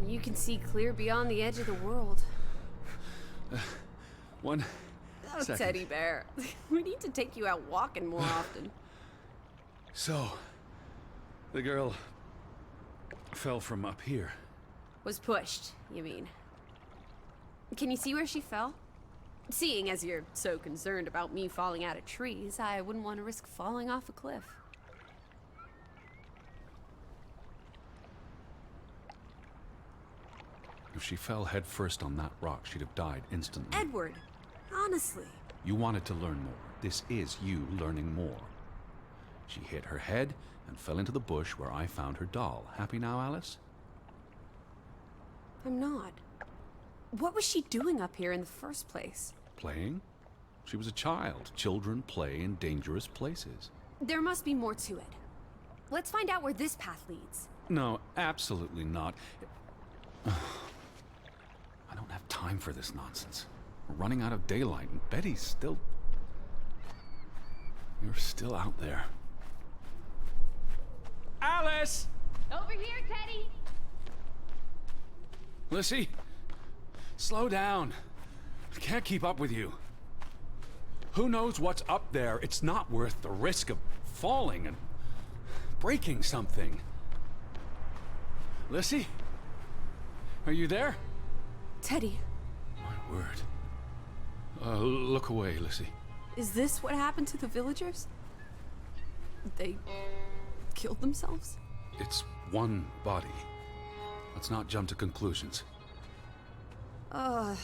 You can see clear beyond the edge of the world. One Oh, second. Teddy Bear. We need to take you out walking more often. So, the girl fell from up here. Was pushed, you mean? Can you see where she fell? Seeing as you're so concerned about me falling out of trees, I wouldn't want to risk falling off a cliff. If she fell headfirst on that rock, she'd have died instantly. Edward, Honestly. You wanted to learn more. This is you learning more. She hit her head and fell into the bush where I found her doll. Happy now, Alice? I'm not. What was she doing up here in the first place? Playing? She was a child. Children play in dangerous places. There must be more to it. Let's find out where this path leads. No, absolutely not. I don't have time for this nonsense. We're running out of daylight, and Betty's still... You're still out there. Alice! Over here, Teddy! Lissy, slow down. I can't keep up with you. Who knows what's up there? It's not worth the risk of falling and breaking something. Lissy? Are you there? Teddy, My word. Look away, Lissy. is this what happened to the villagers? They killed themselves? It's one body. Let's not jump to conclusions. Ugh,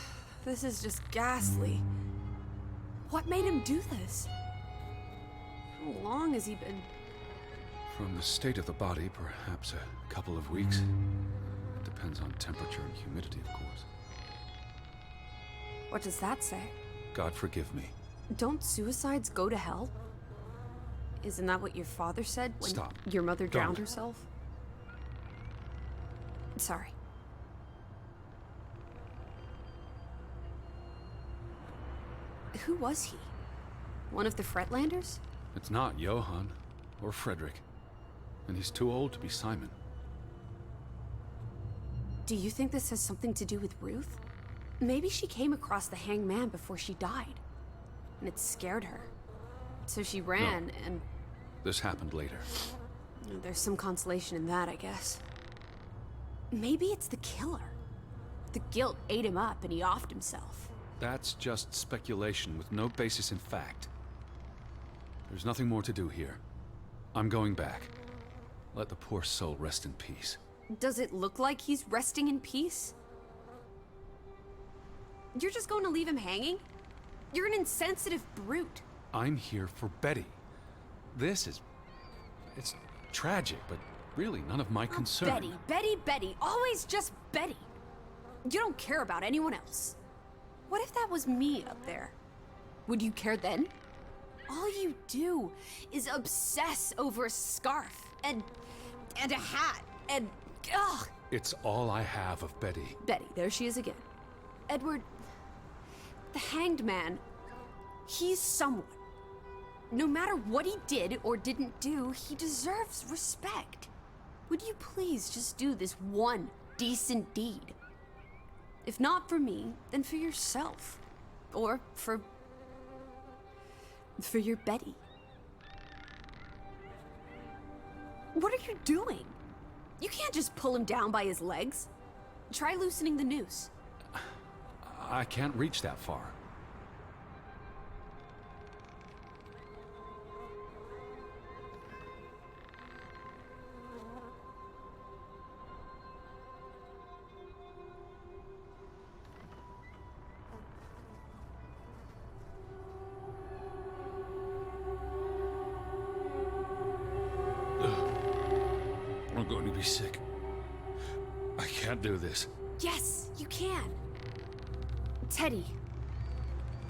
this is just ghastly. What made him do this? How long has he been? From the state of the body, perhaps a couple of weeks. It depends on temperature and humidity, of course. What does that say? God forgive me. Don't suicides go to hell? Isn't that what your father said when Stop. your mother drowned Don't. herself? Sorry. Who was he? One of the Fretlanders? It's not Johann or Frederick. And he's too old to be Simon. Do you think this has something to do with Ruth? Maybe she came across the hanged man before she died, and it scared her. So she ran, and This happened later. there's some consolation in that, I guess. Maybe it's the killer. The guilt ate him up, and he offed himself. That's just speculation with no basis in fact. There's nothing more to do here. I'm going back. Let the poor soul rest in peace. Does it look like he's resting in peace? You're just going to leave him hanging? You're an insensitive brute. I'm here for Betty. It's tragic, but really none of my concern. Betty, always just Betty. You don't care about anyone else. What if that was me up there? Would you care then? All you do is obsess over a scarf and a hat and ugh. It's all I have of Betty. Betty, there she is again. Edward, the hanged man, he's someone. No matter what he did or didn't do, he deserves respect. Would you please just do this one decent deed? If not for me, then for yourself. Or for your Betty. What are you doing? You can't just pull him down by his legs. Try loosening the noose. I can't reach that far. I'm going to be sick. I can't do this. Yes, you can. Teddy.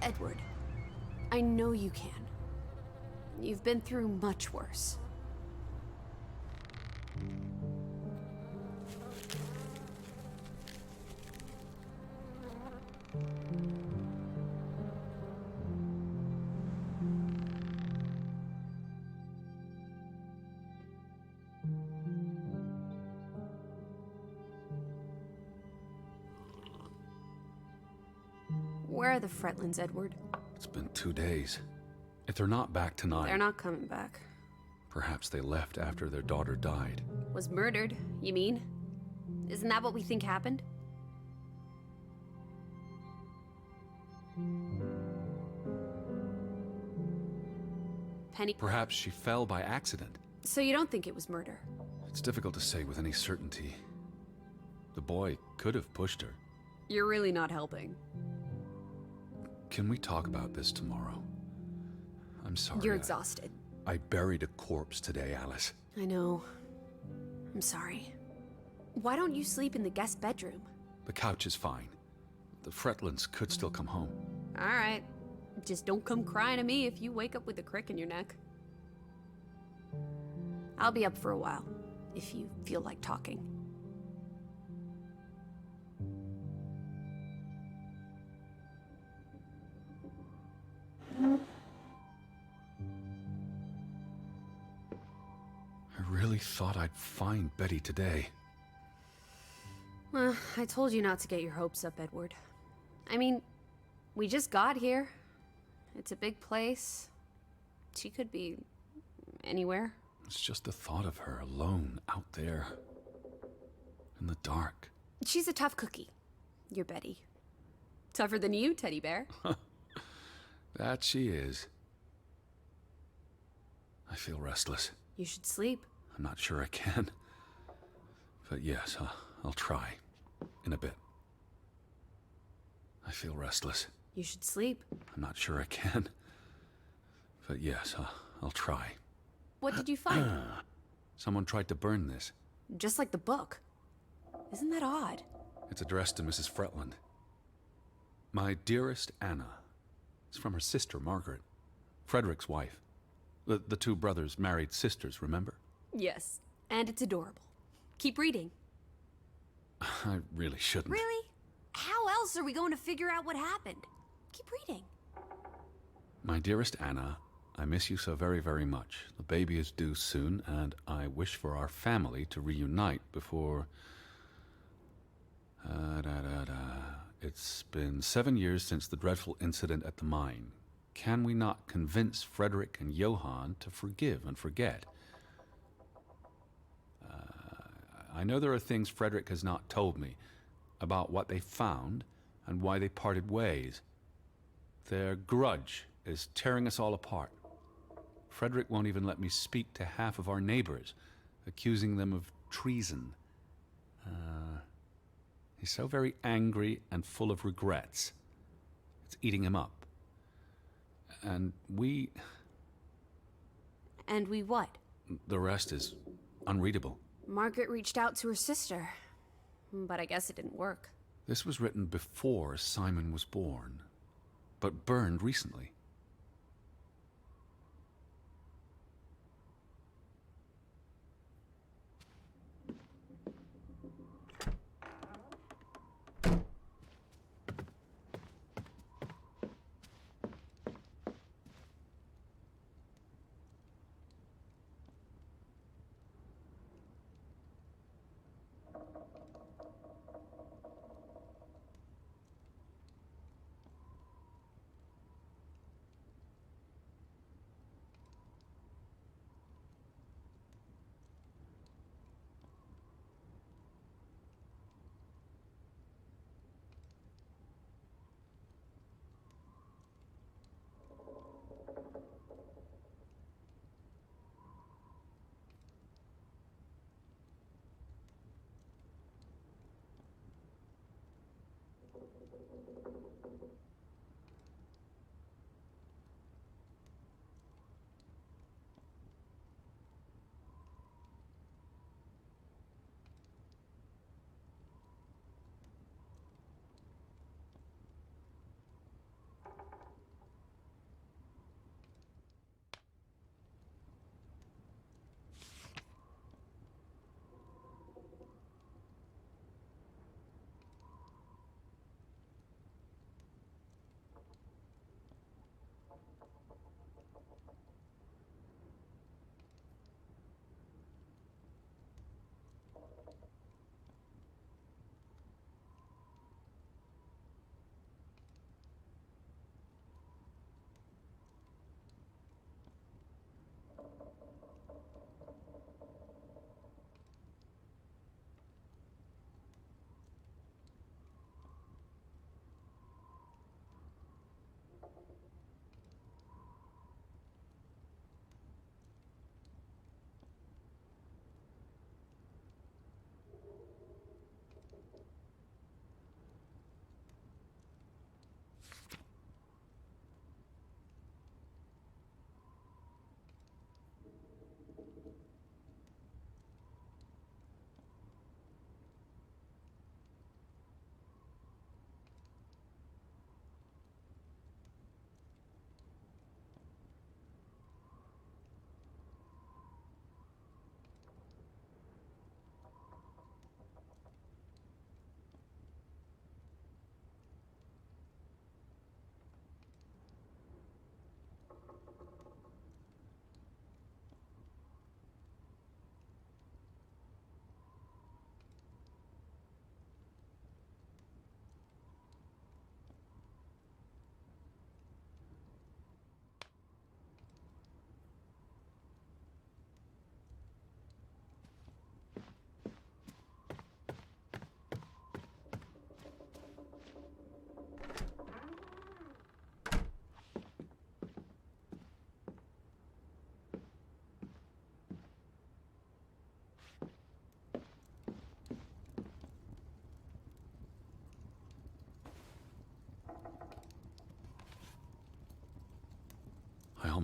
Edward. I know you can. You've been through much worse. Where are the Fretlands, Edward? It's been 2 days. If they're not back tonight, They're not coming back. perhaps they left after their daughter died. Was murdered, you mean? Isn't that what we think happened? Penny. Perhaps she fell by accident. So you don't think it was murder? It's difficult to say with any certainty. The boy could have pushed her. You're really not helping. Can we talk about this tomorrow? I'm sorry. You're exhausted. I buried a corpse today, Alice. I know. I'm sorry. Why don't you sleep in the guest bedroom? The couch is fine. The Fretlands could still come home. All right. Just don't come crying to me if you wake up with a crick in your neck. I'll be up for a while, if you feel like talking. I really thought I'd find Betty today. Well, I told you not to get your hopes up, Edward. I mean, we just got here. It's a big place. She could be anywhere. It's just the thought of her alone out there in the dark. She's a tough cookie. You're Betty. Tougher than you, teddy bear. That she is. I feel restless. You should sleep. I'm not sure I can. But yes, I'll try. In a bit. I feel restless. You should sleep. I'm not sure I can. But yes, I'll try. What did you find? Someone tried to burn this. Just like the book. Isn't that odd? It's addressed to Mrs. Fretland. My dearest Anna. It's from her sister, Margaret. Frederick's wife. The two brothers married sisters, remember? Yes, and it's adorable. Keep reading. I really shouldn't. Really? How else are we going to figure out what happened? Keep reading. My dearest Anna, I miss you so very, very much. The baby is due soon, and I wish for our family to reunite before... It's been 7 years since the dreadful incident at the mine. Can we not convince Frederick and Johann to forgive and forget? I know there are things Frederick has not told me about what they found and why they parted ways. Their grudge is tearing us all apart. Frederick won't even let me speak to half of our neighbors, accusing them of treason. He's so very angry and full of regrets. It's eating him up. And we... And we what? The rest is unreadable. Margaret reached out to her sister, but I guess it didn't work. This was written before Simon was born, but burned recently.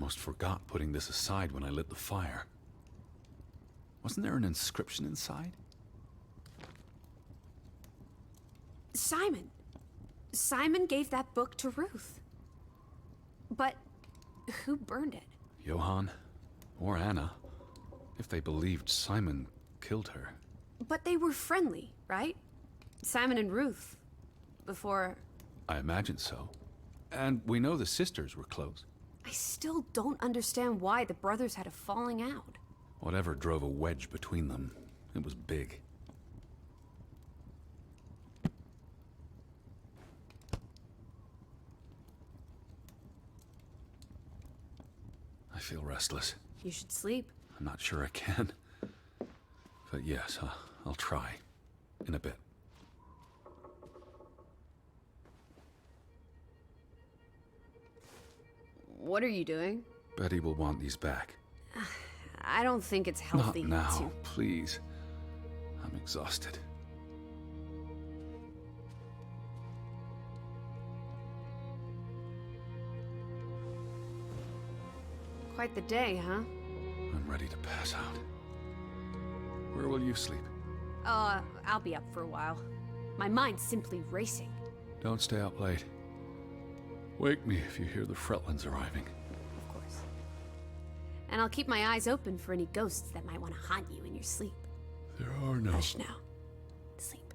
almost forgot putting this aside when I lit the fire. Wasn't there an inscription inside? Simon. Simon gave that book to Ruth. But who burned it? Johann? Or Anna? If they believed Simon killed her. But they were friendly, right? Simon and Ruth. Before... I imagine so. And we know the sisters were close. I still don't understand why the brothers had a falling out. Whatever drove a wedge between them, it was big. I feel restless. You should sleep. I'm not sure I can. But yes, I'll try. In a bit. What are you doing? Betty will want these back. I don't think it's healthy Not now, to... please. I'm exhausted. Quite the day, huh? I'm ready to pass out. Where will you sleep? I'll be up for a while. My mind's simply racing. Don't stay up late. Wake me if you hear the Fretlins arriving. Of course. And I'll keep my eyes open for any ghosts that might want to haunt you in your sleep. There are no... Hush now. Sleep.